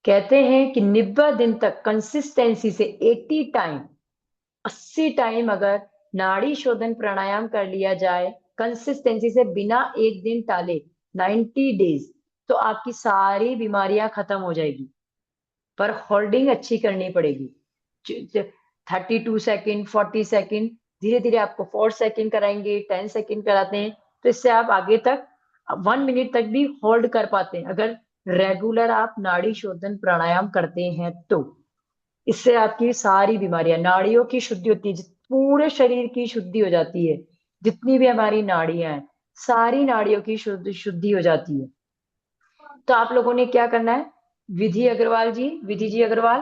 कहते हैं कि 90 दिन तक कंसिस्टेंसी से 80 टाइम अगर नाड़ी शोधन प्राणायाम कर लिया जाए कंसिस्टेंसी से, बिना एक दिन टाले, 90 डेज, तो आपकी सारी बीमारियां खत्म हो जाएगी। पर होल्डिंग अच्छी करनी पड़ेगी। 32 सेकेंड, 40 सेकेंड, धीरे धीरे आपको 4 सेकेंड कराएंगे, 10 सेकेंड कराते हैं, तो इससे आप आगे तक 1 मिनट तक भी होल्ड कर पाते हैं अगर रेगुलर आप नाड़ी शोधन प्राणायाम करते हैं तो। इससे आपकी सारी बीमारियां, नाड़ियों की शुद्धि होती है, पूरे शरीर की शुद्धि हो जाती है, जितनी भी हमारी नाड़ियां हैं सारी नाड़ियों की शुद्धि हो जाती है। तो आप लोगों ने क्या करना है, विधि अग्रवाल जी, विधि जी अग्रवाल,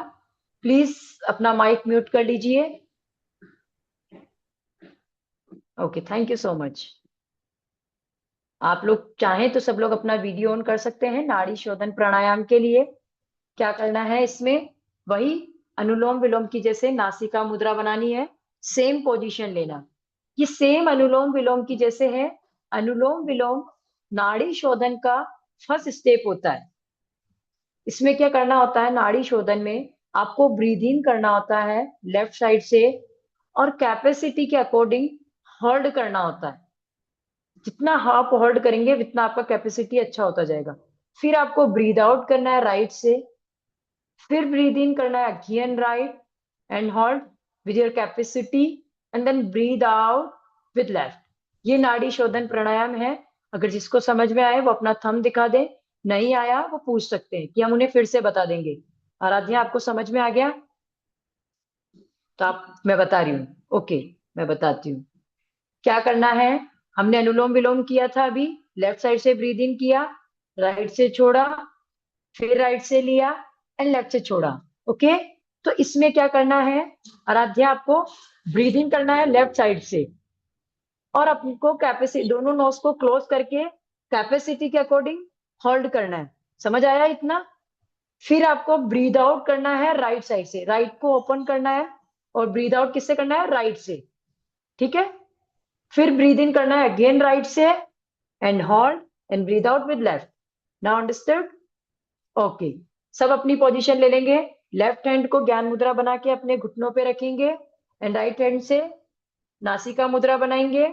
प्लीज अपना माइक म्यूट कर लीजिए। Okay, thank you so much. आप लोग चाहें तो सब लोग अपना वीडियो ऑन कर सकते हैं नाड़ी शोधन प्राणायाम के लिए। क्या करना है इसमें, वही अनुलोम विलोम की जैसे नासिका मुद्रा बनानी है, सेम पोजीशन लेना, ये सेम अनुलोम विलोम की जैसे है। अनुलोम विलोम नाड़ी शोधन का फर्स्ट स्टेप होता है। इसमें क्या करना होता है, नाड़ी शोधन में आपको ब्रीद इन करना होता है लेफ्ट साइड से, और कैपेसिटी के अकॉर्डिंग होल्ड करना होता है। जितना आप होल्ड करेंगे उतना आपका कैपेसिटी अच्छा होता जाएगा। फिर आपको ब्रीद आउट करना है राइट से, फिर ब्रीद इन करना है again right and hold with your capacity, and then breathe out with left. ये नाड़ी शोधन प्राणायाम है। अगर जिसको समझ में आए वो अपना थंब दिखा दे, नहीं आया वो पूछ सकते हैं कि हम उन्हें फिर से बता देंगे। आराध्या, आपको समझ में आ गया? तो आप, मैं बता रही हूँ, ओके, मैं बताती हूँ क्या करना है। हमने अनुलोम विलोम किया था अभी, लेफ्ट साइड से ब्रीद इन किया, राइट से छोड़ा, फिर राइट से लिया एंड लेफ्ट से छोड़ा। ओके, तो इसमें क्या करना है आराध्या, आपको ब्रीदिंग करना है लेफ्ट साइड से, और आपको कैपेसिटी दोनों नोज को क्लोज करके कैपेसिटी के अकॉर्डिंग होल्ड करना है। समझ आया इतना? फिर आपको ब्रीद आउट करना है राइट साइड से, राइट को ओपन करना है और ब्रीद आउट किससे करना है? राइट से। ठीक है, फिर ब्रीद इन करना है अगेन राइट से and hold and breathe out with left. Now understood? Okay, सब अपनी पोजीशन ले लेंगे। लेफ्ट हैंड को ज्ञान मुद्रा बना के अपने घुटनों पे रखेंगे एंड राइट हैंड से नासिका मुद्रा बनाएंगे।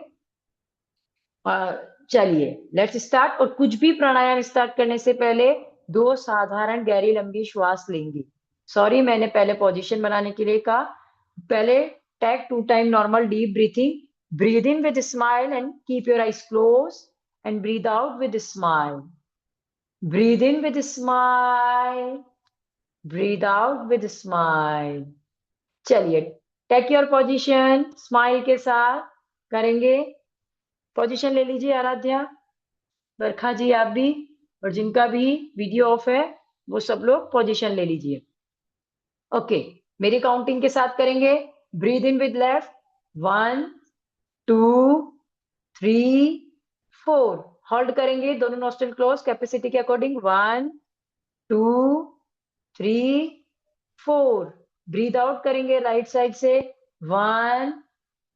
चलिए लेट्स स्टार्ट। और कुछ भी प्राणायाम स्टार्ट करने से पहले 2 साधारण गहरी लंबी श्वास लेंगे। सॉरी, मैंने पहले पोजीशन बनाने के लिए कहा। पहले take 2 time normal deep breathing. Breathe in with smile and keep your eyes close and breathe out with smile. Breathe in with smile, breathe out with smile. चलिए टेक योर पोजीशन, स्माइल के साथ करेंगे। Position ले लीजिए आराध्या, बरखा जी आप भी, और जिनका भी वीडियो ऑफ है वो सब लोग पोजीशन ले लीजिए। ओके, मेरी काउंटिंग के साथ करेंगे। Breathe in with left, 1 2 3 4। Hold करेंगे, दोनों नोस्ट्रल क्लोज कैपेसिटी के अकॉर्डिंग, 1 2 3 4। ब्रीद आउट करेंगे राइट साइड से, 1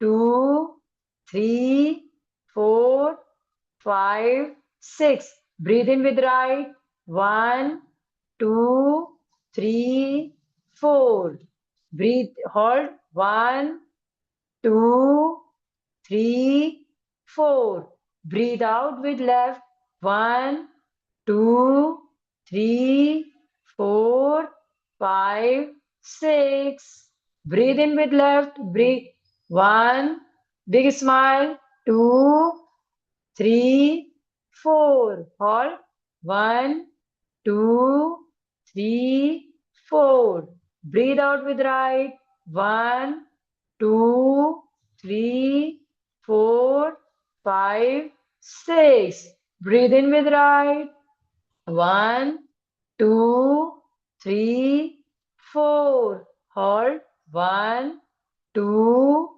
2 3 4 5 6। Breathe in with right, 1 2 3 4। Breathe, hold, 1 2 3 4। Breathe out with left, 1 2 3 4 5 6। Breathe in with left, breathe, 1 big smile, 2 3 4। Hold, 1 2 3 4। Breathe out with right, 1 2 3 4 5 6। Breathe in with right, 1 2 3 4। Hold, 1 2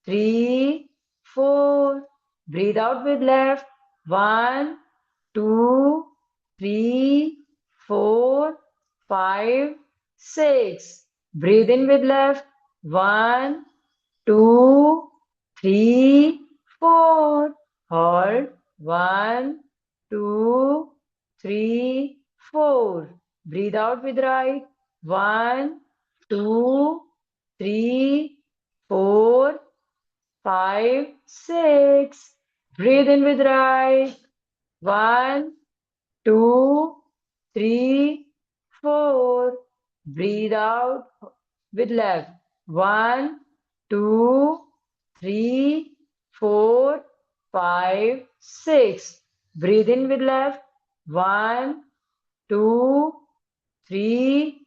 3 4। Breathe out with left, 1 2 3 4 5 6। Breathe in with left, 1 2 3 4। Hold, 1 2 3 4। Breathe out with right, 1 2 3 4 5 6। Breathe in with right, 1 2 3 4। Breathe out with left, 1 2 3 4 5 6। Breathe in with left, 1 2 3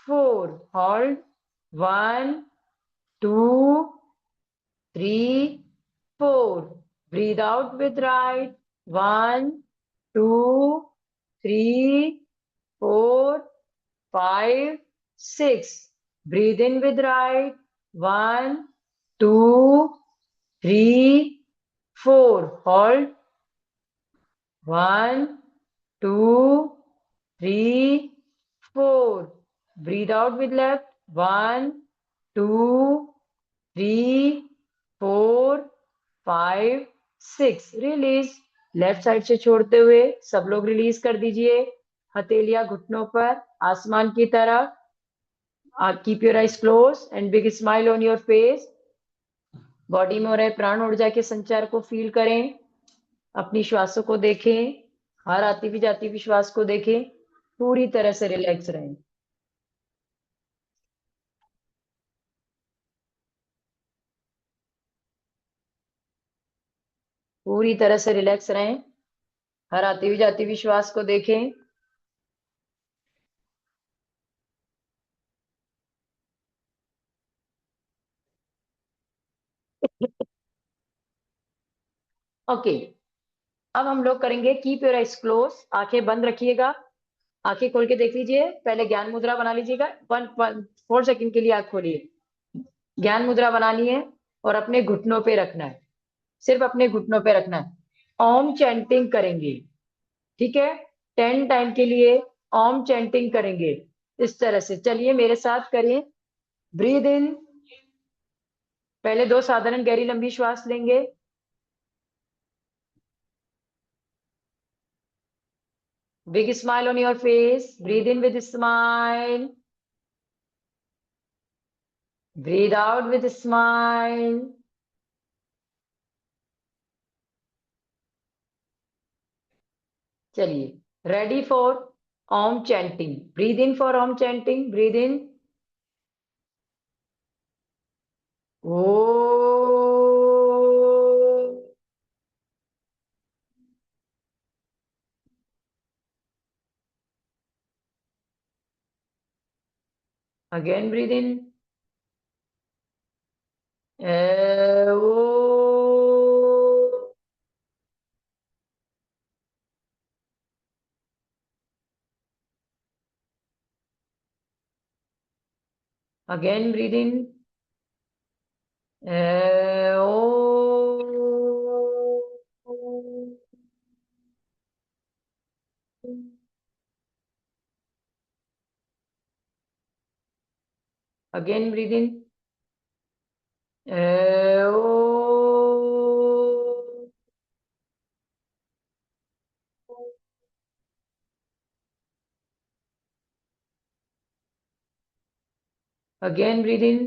4। Hold, 1 2 3 4। Breathe out with right, 1 2 3 4 5 6। Breathe in with right, 1 2 3 4। Hold, 1 2 3 4। Breathe out with left, 1 2 3 4 5 6। Release, left side से छोड़ते हुए सब लोग release कर दीजिए। हथेलियां घुटनों पर, आसमान की तरफ। Keep your eyes close and big smile on your face. Body में हो रहे प्राण ऊर्जा के संचार को फील करें। अपनी श्वासों को देखें, हर आती भी जाती भी श्वास को देखें। पूरी तरह से रिलैक्स रहें। पूरी तरह से रिलैक्स रहें, हर आती हुई जाती हुई श्वास को देखें। ओके, अब हम लोग करेंगे कीप योर आइज क्लोज, आंखें बंद रखिएगा आंखें खोल के देख लीजिए, पहले ज्ञान मुद्रा बना लीजिएगा। 4 सेकंड के लिए आंख खोलिए। ज्ञान मुद्रा बनानी है और अपने घुटनों पे रखना है, सिर्फ अपने घुटनों पे रखना है। ओम चैंटिंग करेंगे, ठीक है? 10 टाइम के लिए ओम चैंटिंग करेंगे इस तरह से। चलिए मेरे साथ करिए। ब्रीद इन, पहले 2 साधारण गहरी लंबी श्वास लेंगे। Big smile on your face, breathe in with smile, breathe out with smile. चलिए, ready for Om chanting. Breathe in for Om chanting, breathe in ओ। अगेन ब्रीद इन ओ। अगेन ब्रीद इन ओ। अगेन ब्रीद इन ओ। Again breathe in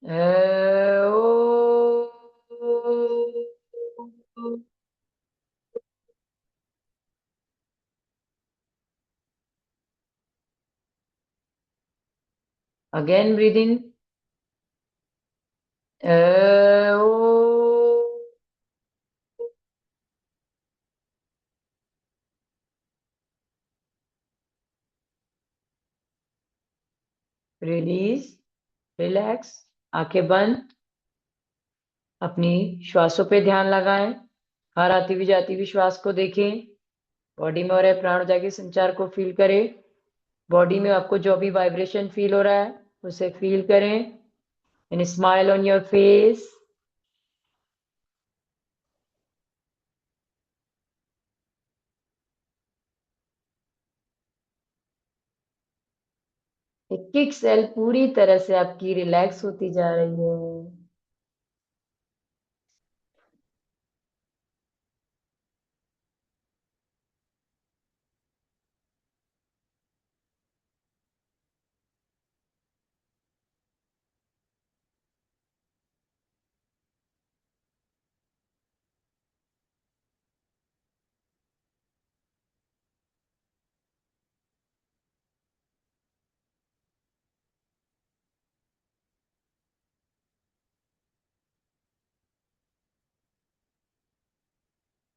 ओ। Again breathe in ओ। Release, relax, आंखें बंद। अपनी श्वासों पे ध्यान लगाएं। हर आती हुई जाती हुई श्वास को देखें। बॉडी में हो रहे प्राण ऊर्जा के संचार को फील करें। बॉडी में आपको जो भी वाइब्रेशन फील हो रहा है उसे फील करें। And smile on your face. एक एक सेल पूरी तरह से आपकी रिलैक्स होती जा रही है।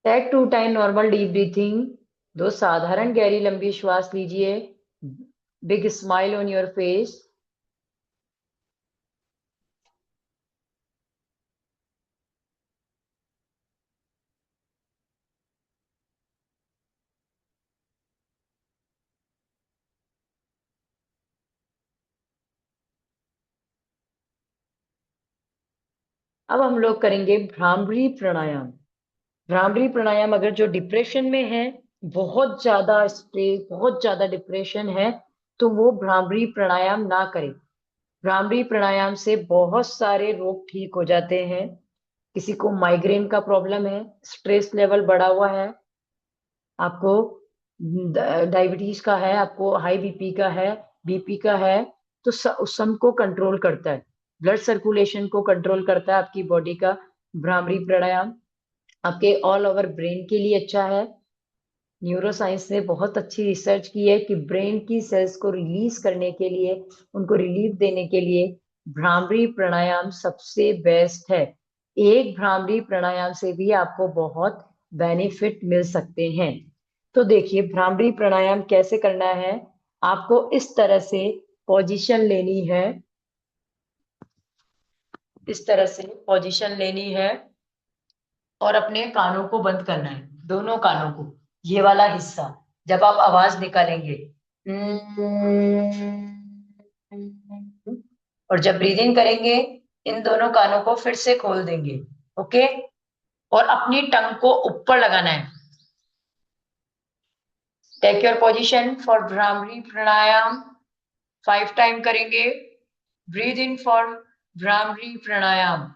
Take 2 time normal deep breathing. 2 साधारण गहरी लंबी श्वास लीजिए। Big smile on your face. अब हम लोग करेंगे भ्रामरी प्राणायाम। भ्रामरी प्राणायाम, अगर जो डिप्रेशन में है, बहुत ज्यादा स्ट्रेस, बहुत ज्यादा डिप्रेशन है, तो वो भ्रामरी प्राणायाम ना करें। भ्रामरी प्राणायाम से बहुत सारे रोग ठीक हो जाते हैं। किसी को माइग्रेन का प्रॉब्लम है, स्ट्रेस लेवल बढ़ा हुआ है, आपको डायबिटीज का है, आपको हाई बीपी का है, बीपी का है, तो उस सब को कंट्रोल करता है। ब्लड सर्कुलेशन को कंट्रोल करता है आपकी बॉडी का भ्रामरी प्राणायाम। आपके ऑल ओवर ब्रेन के लिए अच्छा है। न्यूरो साइंस ने बहुत अच्छी रिसर्च की है कि ब्रेन की सेल्स को रिलीज करने के लिए, उनको रिलीफ देने के लिए भ्रामरी प्राणायाम सबसे बेस्ट है। एक भ्रामरी प्राणायाम से भी आपको बहुत बेनिफिट मिल सकते हैं। तो देखिए भ्रामरी प्राणायाम कैसे करना है। आपको इस तरह से पोजीशन लेनी है, इस तरह से पोजीशन लेनी है और अपने कानों को बंद करना है, दोनों कानों को। ये वाला हिस्सा जब आप आवाज निकालेंगे, और जब ब्रीद इन करेंगे इन दोनों कानों को फिर से खोल देंगे। ओके, और अपनी टंग को ऊपर लगाना है। Take your position for bhramari pranayama. 5 time करेंगे। Breathe in for bhramari pranayama.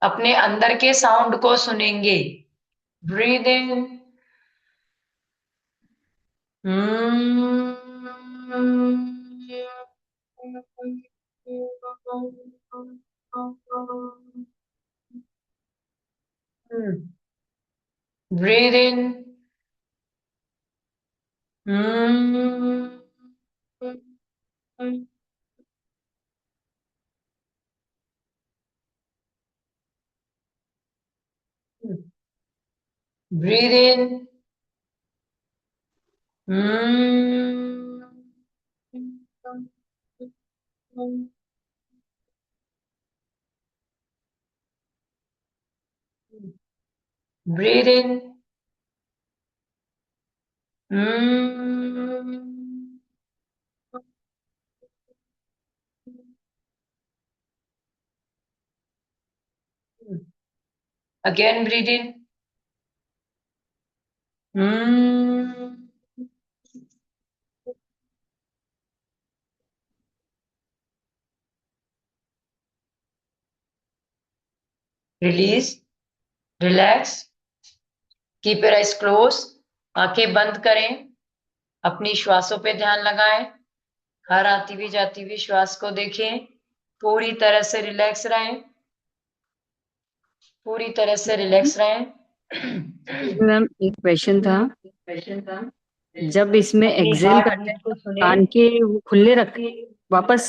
अपने अंदर के साउंड को सुनेंगे। Breathe in, breathe in, breathe in, breathe in, again breathe in, release, relax, keep your eyes closed, आंखें बंद करें, अपनी श्वासों पे ध्यान लगाएं, हर आती हुई जाती हुई श्वास को देखें, पूरी तरह से रिलैक्स रहें, पूरी तरह से रिलैक्स रहें। मैम एक क्वेश्चन था, जब इसमें अपनी एक्सेल हार्ट करते बीट हैं को तो सुने। कान के वो खुले रख वापस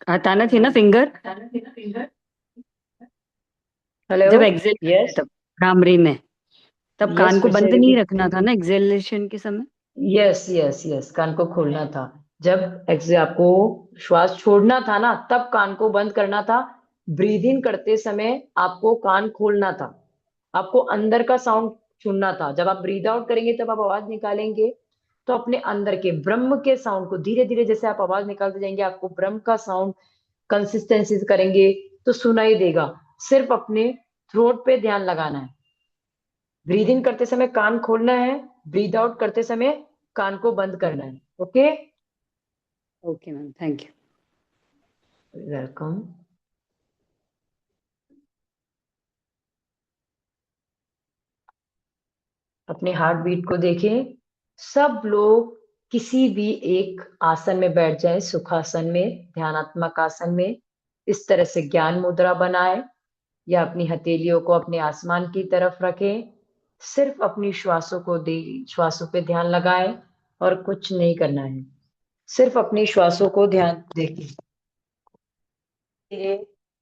हटाना थी ना फिंगर, हेलो, जब एक्सेल यस तब भ्रामरी में, तब यस, कान को फिर से बंद नहीं रिपीट। रखना था ना एक्सेलेशन के समय? यस यस यस, कान को खोलना था। जब आपको श्वास छोड़ना था ना, तब कान को बंद करना था। ब्रीद इन करते समय आपको कान खोलना था, आपको अंदर का साउंड सुनना था। जब आप ब्रीद आउट करेंगे तब आप आवाज निकालेंगे, तो अपने अंदर के ब्रह्म के साउंड को धीरे धीरे, जैसे आप आवाज निकालते जाएंगे आपको ब्रह्म का साउंड कंसिस्टेंसी करेंगे तो सुनाई देगा। सिर्फ अपने थ्रोट पे ध्यान लगाना है। ब्रीद इन करते समय कान खोलना है, ब्रीद आउट करते समय कान को बंद करना है। Okay, okay ma'am, thank you. Welcome. अपने हार्ट बीट को देखें। सब लोग किसी भी एक आसन में बैठ जाएं, सुखासन में, ध्यानात्मक आसन में। इस तरह से ज्ञान मुद्रा बनाए या अपनी हथेलियों को अपने आसमान की तरफ रखें। सिर्फ अपनी श्वासों को दे, श्वासों पे ध्यान लगाएं और कुछ नहीं करना है। सिर्फ अपनी श्वासों को ध्यान देखें। धीरे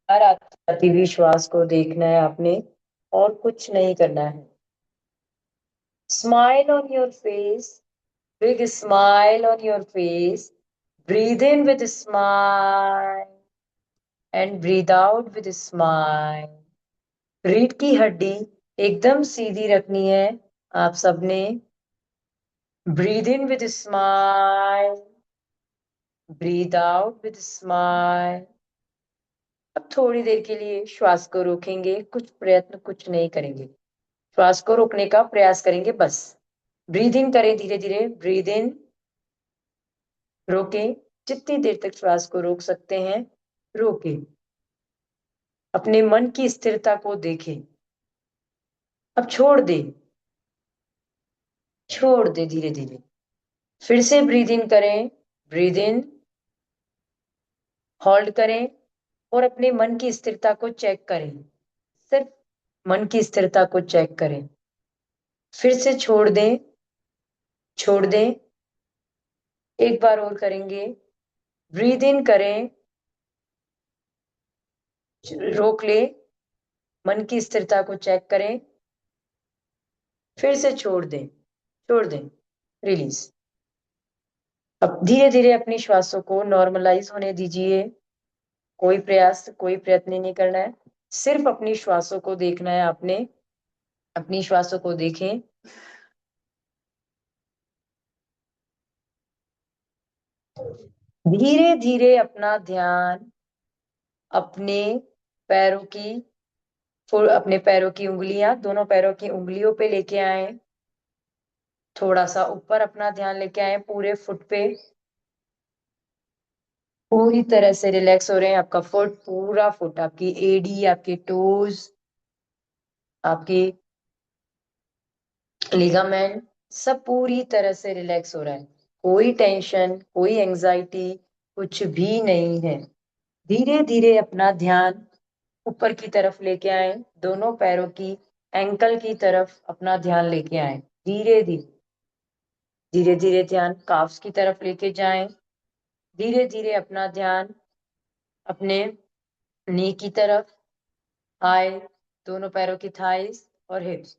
हर आती हुई श्वास को देखना है आपने, और कुछ नहीं करना है। Smile on your face, big smile on your face. Breathe in with a smile and breathe out with a smile. रीढ़ की हड्डी एकदम सीधी रखनी है आप सबने। Breathe in with a smile, breathe out with a smile. अब थोड़ी देर के लिए श्वास को रोकेंगे, कुछ प्रयत्न कुछ नहीं करेंगे, श्वास को रोकने का प्रयास करेंगे बस। ब्रीद इन करें धीरे धीरे, ब्रीद इन, रोकें, जितनी देर तक श्वास को रोक सकते हैं रोकें। अपने मन की स्थिरता को देखें। अब छोड़ दे, छोड़ दे धीरे धीरे। फिर से ब्रीद इन करें, ब्रीद इन, होल्ड करें और अपने मन की स्थिरता को चेक करें। सिर्फ मन की स्थिरता को चेक करें। फिर से छोड़ दें, छोड़ दें। एक बार और करेंगे। ब्रीद इन करें, रोक ले, मन की स्थिरता को चेक करें, फिर से छोड़ दें, छोड़ दें, रिलीज। अब धीरे धीरे अपनी श्वासों को नॉर्मलाइज होने दीजिए। कोई प्रयत्न नहीं करना है, सिर्फ अपनी श्वासों को देखना है। आपने अपनी श्वासों को देखें। धीरे धीरे अपना ध्यान अपने पैरों की अपने पैरों की उंगलियां, दोनों पैरों की उंगलियों पे लेके आए। थोड़ा सा ऊपर अपना ध्यान लेके आए, पूरे फुट पे पूरी तरह से रिलैक्स हो रहे हैं। आपका फुट, पूरा फुट, आपकी एडी, आपके टोज, आपके लिगामेंट, सब पूरी तरह से रिलैक्स हो रहा है। कोई टेंशन, कोई एंजाइटी कुछ भी नहीं है। धीरे धीरे अपना ध्यान ऊपर की तरफ लेके आए, दोनों पैरों की एंकल की तरफ अपना ध्यान लेके आए। धीरे धीरे धीरे धीरे ध्यान काफ्स की तरफ लेके जाएं। धीरे धीरे अपना ध्यान अपने नी की तरफ, थाई, दोनों पैरों की थाइस और हिप्स,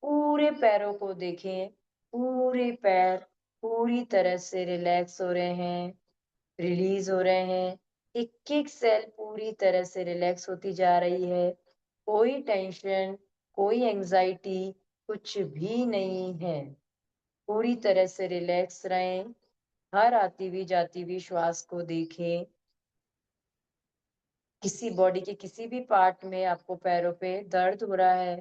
पूरे पैरों को देखें। पूरे पैर पूरी तरह से रिलैक्स हो रहे हैं, रिलीज हो रहे हैं। एक एक सेल पूरी तरह से रिलैक्स होती जा रही है। कोई टेंशन, कोई एंजाइटी कुछ भी नहीं है। पूरी तरह से रिलैक्स रहें। हर आती हुई जाती हुई श्वास को देखें। किसी बॉडी के किसी भी पार्ट में आपको पैरों पे दर्द हो रहा है,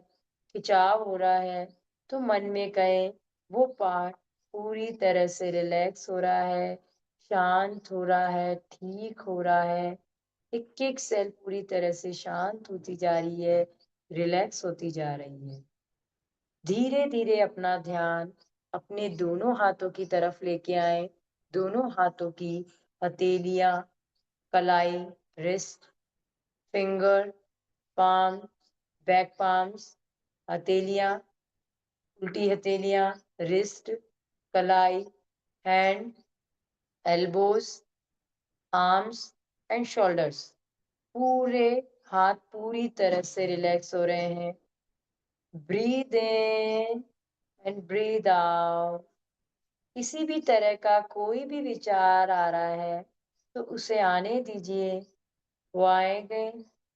खिंचाव हो रहा है, तो मन में कहें वो पार्ट पूरी तरह से रिलैक्स हो रहा है, शांत हो रहा है, ठीक हो रहा है। एक एक सेल पूरी तरह से शांत होती जा रही है, रिलैक्स होती जा रही है। धीरे धीरे अपना ध्यान अपने दोनों हाथों की तरफ लेके आए। दोनों हाथों की हथेलियां, कलाई, wrist, finger, palm, back palms, हथेलियां, उल्टी हथेलियां, रिस्ट, कलाई, hand, elbows, arms and shoulders, पूरे हाथ पूरी तरह से रिलैक्स हो रहे हैं। Breathe in and breathe out. किसी भी तरह का कोई भी विचार आ रहा है तो उसे आने दीजिए। वो आएंगे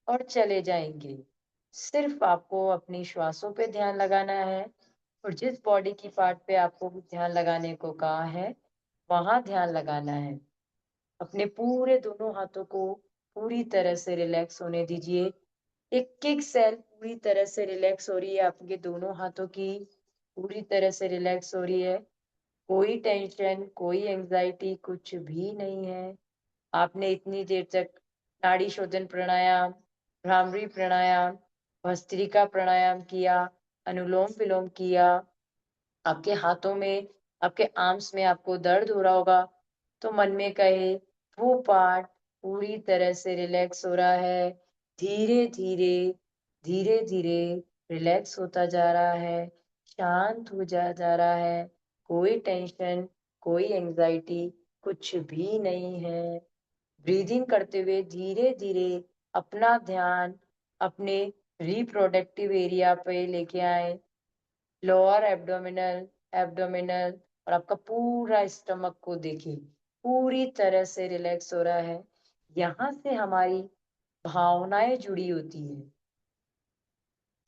और चले जाएंगे। सिर्फ आपको अपनी श्वासों पे ध्यान लगाना है, और जिस बॉडी की पार्ट पे आपको ध्यान लगाने को कहा है वहां ध्यान लगाना है। अपने पूरे दोनों हाथों को पूरी तरह से रिलैक्स होने दीजिए। एक एक सेल पूरी तरह से रिलैक्स हो रही है। आपके दोनों हाथों की पूरी तरह से रिलैक्स हो रही है। कोई टेंशन, कोई एंजाइटी कुछ भी नहीं है। आपने इतनी देर तक नाड़ी शोधन प्राणायाम, भ्रामरी प्राणायाम, भस्त्रिका प्राणायाम किया, अनुलोम विलोम किया। आपके हाथों में, आपके आर्म्स में आपको दर्द हो रहा होगा तो मन में कहे वो पार्ट पूरी तरह से रिलैक्स हो रहा है। धीरे धीरे धीरे धीरे रिलैक्स होता जा रहा है, शांत हो जा रहा है। कोई टेंशन, कोई एंजाइटी कुछ भी नहीं है। ब्रीदिंग करते हुए धीरे धीरे अपना ध्यान अपने रिप्रोडक्टिव एरिया पे लेके आए। लोअर एब्डोमिनल, एब्डोमिनल और आपका पूरा स्टमक को देखिए, पूरी तरह से रिलैक्स हो रहा है। यहाँ से हमारी भावनाएं जुड़ी होती है,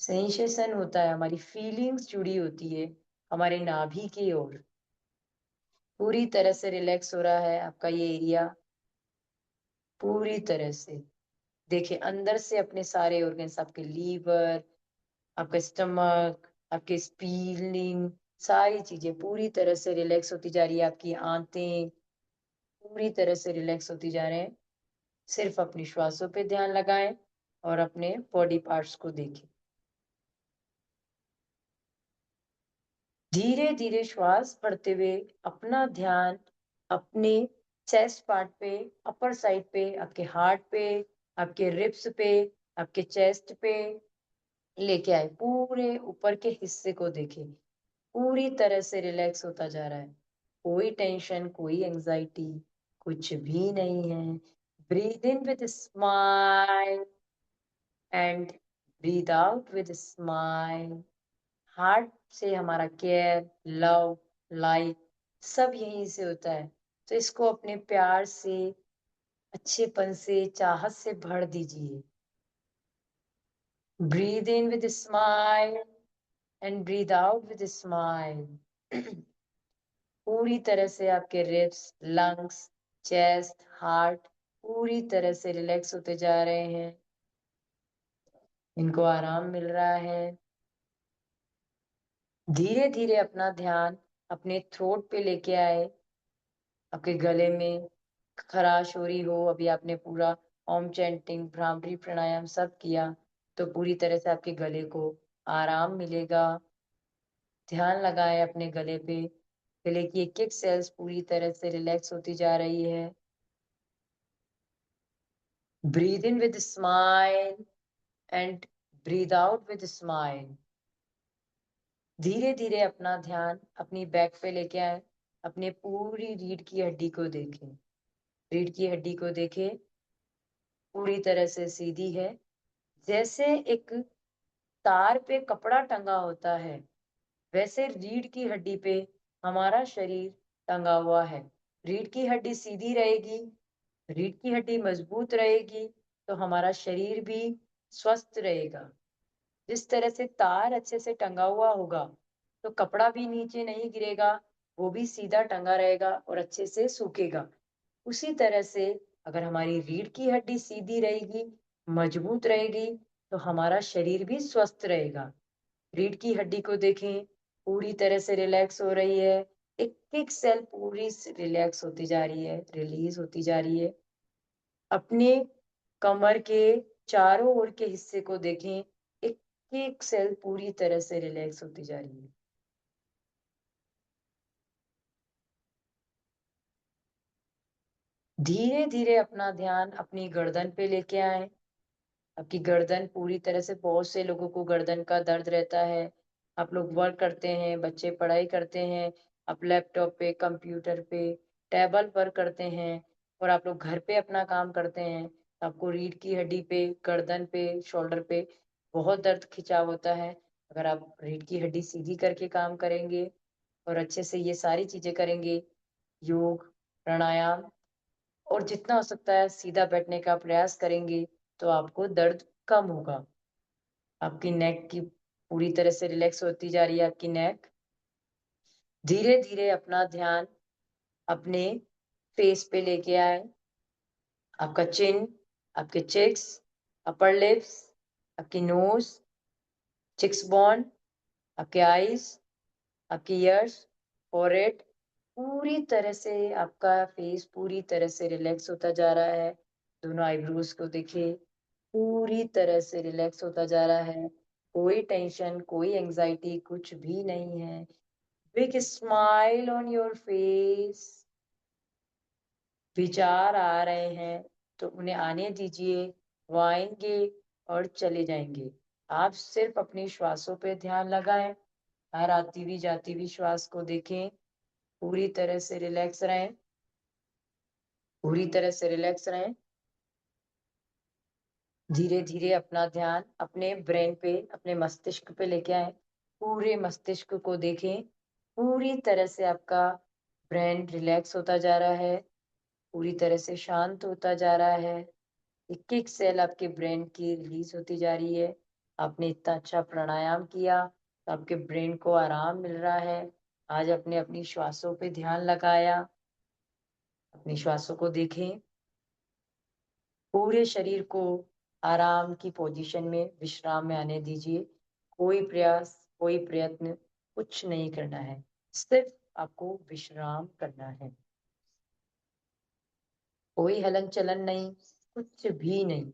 सेंसेशन होता है, हमारी फीलिंग्स जुड़ी होती है हमारे नाभि की ओर। पूरी तरह से रिलैक्स हो रहा है आपका ये एरिया, पूरी तरह से। देखिए अंदर से अपने सारे ऑर्गन्स, आपके लीवर, आपका स्टमक, आपके स्प्लीन, सारी चीजें पूरी तरह से रिलैक्स होती जा रही है। आपकी आंतें पूरी तरह से रिलैक्स होती जा रहे हैं। सिर्फ अपनी श्वासों पे ध्यान लगाएं और अपने बॉडी पार्ट्स को देखें। धीरे धीरे श्वास भरते हुए अपना ध्यान अपने चेस्ट पार्ट पे, अपर साइड पे, आपके हार्ट पे, आपके रिब्स पे, आपके चेस्ट पे लेके आए। पूरे ऊपर के हिस्से को देखें, पूरी तरह से रिलैक्स होता जा रहा है। कोई टेंशन, कोई एंजाइटी कुछ भी नहीं है। Breathe in with smile and breathe out with smile. Heart से हमारा केयर, लव, लाइक सब यहीं से होता है। तो इसको अपने प्यार से, अच्छेपन से, चाहत से भर दीजिए। Breathe in with smile and breathe out with smile. पूरी तरह से आपके रिब्स, लंग्स, चेस्ट, हार्ट पूरी तरह से रिलैक्स होते जा रहे हैं, इनको आराम मिल रहा है। धीरे धीरे अपना ध्यान अपने थ्रोट पे लेके आए। आपके गले में खराश हो रही हो, अभी आपने पूरा ओम चैंटिंग, भ्रामरी प्राणायाम सब किया, तो पूरी तरह से आपके गले को आराम मिलेगा। ध्यान लगाएं अपने गले पे। गले की एक एक सेल्स पूरी तरह से रिलैक्स होती जा रही है। Breathe in with smile and breathe out with smile. धीरे धीरे अपना ध्यान अपनी बैक पे लेके आए। अपने पूरी रीढ़ की हड्डी को देखें। रीढ़ की हड्डी को देखें, पूरी तरह से सीधी है। जैसे एक तार पे कपड़ा टंगा होता है, वैसे रीढ़ की हड्डी पे हमारा शरीर टंगा हुआ है। रीढ़ की हड्डी सीधी रहेगी, रीढ़ की हड्डी मजबूत रहेगी, तो हमारा शरीर भी स्वस्थ रहेगा। जिस तरह से तार अच्छे से टंगा हुआ होगा, तो कपड़ा भी नीचे नहीं गिरेगा, वो भी सीधा टंगा रहेगा और अच्छे से सूखेगा। उसी तरह से अगर हमारी रीढ़ की हड्डी सीधी रहेगी, मजबूत रहेगी, तो हमारा शरीर भी स्वस्थ रहेगा। रीढ़ की हड्डी को देखें, पूरी तरह से रिलैक्स हो रही है। एक एक सेल पूरी रिलैक्स होती जा रही है, रिलीज होती जा रही है। अपने कमर के चारों ओर के हिस्से को देखें, एक एक सेल पूरी तरह से रिलैक्स होती जा रही है। धीरे धीरे अपना ध्यान अपनी गर्दन पे लेके आए। आपकी गर्दन पूरी तरह से, बहुत से लोगों को गर्दन का दर्द रहता है। आप लोग वर्क करते हैं, बच्चे पढ़ाई करते हैं, आप लैपटॉप पे, कंप्यूटर पे, टेबल पर करते हैं, और आप लोग घर पे अपना काम करते हैं, आपको रीढ़ की हड्डी पे, गर्दन पे, शोल्डर पे बहुत दर्द खिंचाव होता है। अगर आप रीढ़ की हड्डी सीधी करके काम करेंगे और अच्छे से ये सारी चीजें करेंगे, योग, प्राणायाम, और जितना हो सकता है सीधा बैठने का प्रयास करेंगे, तो आपको दर्द कम होगा। आपकी नेक की पूरी तरह से रिलैक्स होती जा रही है आपकी नेक। धीरे धीरे अपना ध्यान अपने फेस पे लेके आए। आपका चिन, आपके चिक्स, अपर लिप्स, आपकी नोज, चिक्स बोन, आपके आईज, आपकी ईयर्स, फोरहेड, पूरी तरह से आपका फेस पूरी तरह से रिलैक्स होता जा रहा है। दोनों आईब्रोज को देखिए, पूरी तरह से रिलैक्स होता जा रहा है। कोई टेंशन, कोई एंजाइटी कुछ भी नहीं है। Big smile on your face. विचार आ रहे हैं तो उन्हें आने दीजिए, वो आएंगे और चले जाएंगे। आप सिर्फ अपनी श्वासों पे ध्यान लगाएं। हर आती हुई जाती हुई श्वास को देखें। पूरी तरह से रिलैक्स रहें, पूरी तरह से रिलैक्स रहें। धीरे धीरे अपना ध्यान अपने ब्रेन पे, अपने मस्तिष्क पे लेके आए। पूरे मस्तिष्क को देखें, पूरी तरह से आपका ब्रेन रिलैक्स होता जा रहा है, पूरी तरह से शांत होता जा रहा है। एक एक सेल आपके ब्रेन की रिलीज होती जा रही है। आपने इतना अच्छा प्राणायाम किया, तो आपके ब्रेन को आराम मिल रहा है। आज आपने अपनी श्वासों पे ध्यान लगाया। अपनी श्वासों को देखें, पूरे शरीर को आराम की पोजीशन में, विश्राम में आने दीजिए। कोई प्रयास, कोई प्रयत्न कुछ नहीं करना है, सिर्फ आपको विश्राम करना है। कोई हलन चलन नहीं, कुछ भी नहीं।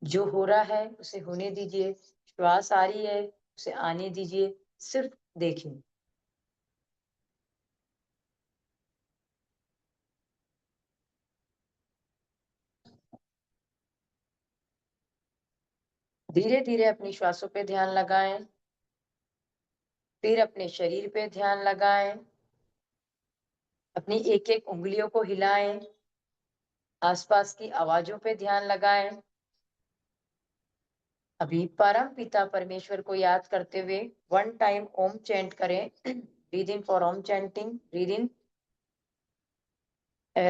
जो हो रहा है उसे होने दीजिए। श्वास आ रही है, उसे आने दीजिए, सिर्फ देखें। धीरे धीरे अपनी श्वासों पे ध्यान लगाएं, फिर अपने शरीर पे ध्यान लगाएं। अपनी एक एक उंगलियों को हिलाएं, आसपास की आवाजों पे ध्यान लगाएं। अभी परम पिता परमेश्वर को याद करते हुए 1 टाइम ओम चैंट करें। Breathe in for Om chanting. Breathe in, ॐ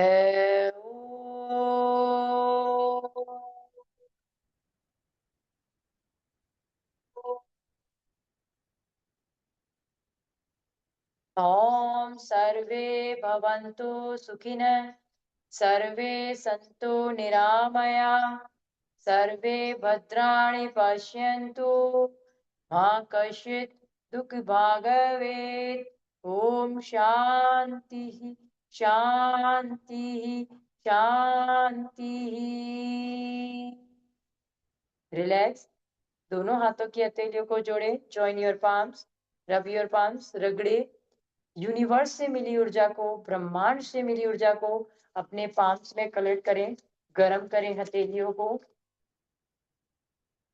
सर्वे भवन्तु सुखिनः, सर्वे सन्तु निरामया, सर्वे भद्राणि पश्यन्तु, मा कश्चित् दुःखभाग् भवेत्। ॐ शान्तिः शान्तिः शान्तिः। रिलैक्स। दोनों हाथों की हथेलियों को जोड़े, join your palms, rub your palms, रगड़े। यूनिवर्स से मिली ऊर्जा को, ब्रह्मांड से मिली ऊर्जा को अपने पाम्स में कलेक्ट करें, गर्म करें हथेलियों को।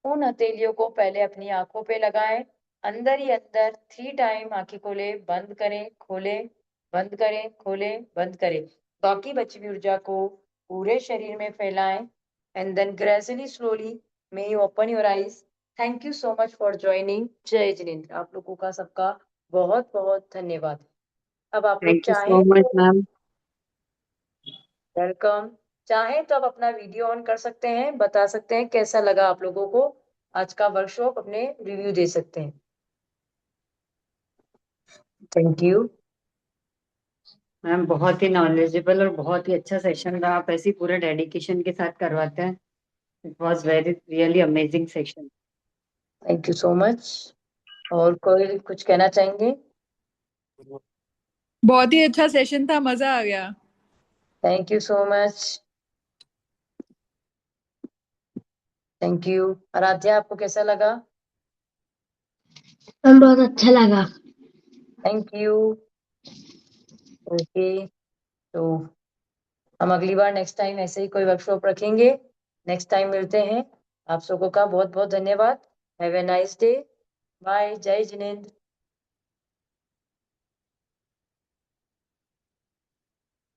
उन हथेलियों को पहले अपनी आंखों पे लगाएं, अंदर ही अंदर 3 टाइम आंखें खोले, बंद करें, खोले, बंद करें, खोले, बंद करें। बाकी बची हुई ऊर्जा को पूरे शरीर में फैलाएं and then gradually slowly may you open your eyes. Thank you so much for joining. Jai Jinendra. आप लोगों का सबका बहुत बहुत धन्यवाद। अब आप लोग थैंक यू चाहें सो मच तो मैम। वेलकम, चाहें तो आप अपना वीडियो ऑन कर सकते हैं, बता सकते हैं कैसा लगा आप लोगों को आज का वर्कशॉप, अपने रिव्यू दे सकते हैं। थैंक यू मैम बहुत ही नॉलेजेबल और बहुत ही अच्छा सेशन रहा। आप ऐसे ही पूरे डेडिकेशन के साथ करवाते हैं। It was very really amazing session. Thank you so much. और कोई कुछ कहना चाहेंगे? बहुत ही अच्छा सेशन था, मजा आ गया। Thank you so much. Thank you. Aradhya, आपको कैसा लगा? बहुत अच्छा लगा। Thank you. ओके, तो हम अगली बार नेक्स्ट टाइम ऐसे ही कोई वर्कशॉप रखेंगे। नेक्स्ट टाइम मिलते हैं। आप सबों का बहुत बहुत धन्यवाद। Have a nice day. Bye. Jai Jinendra.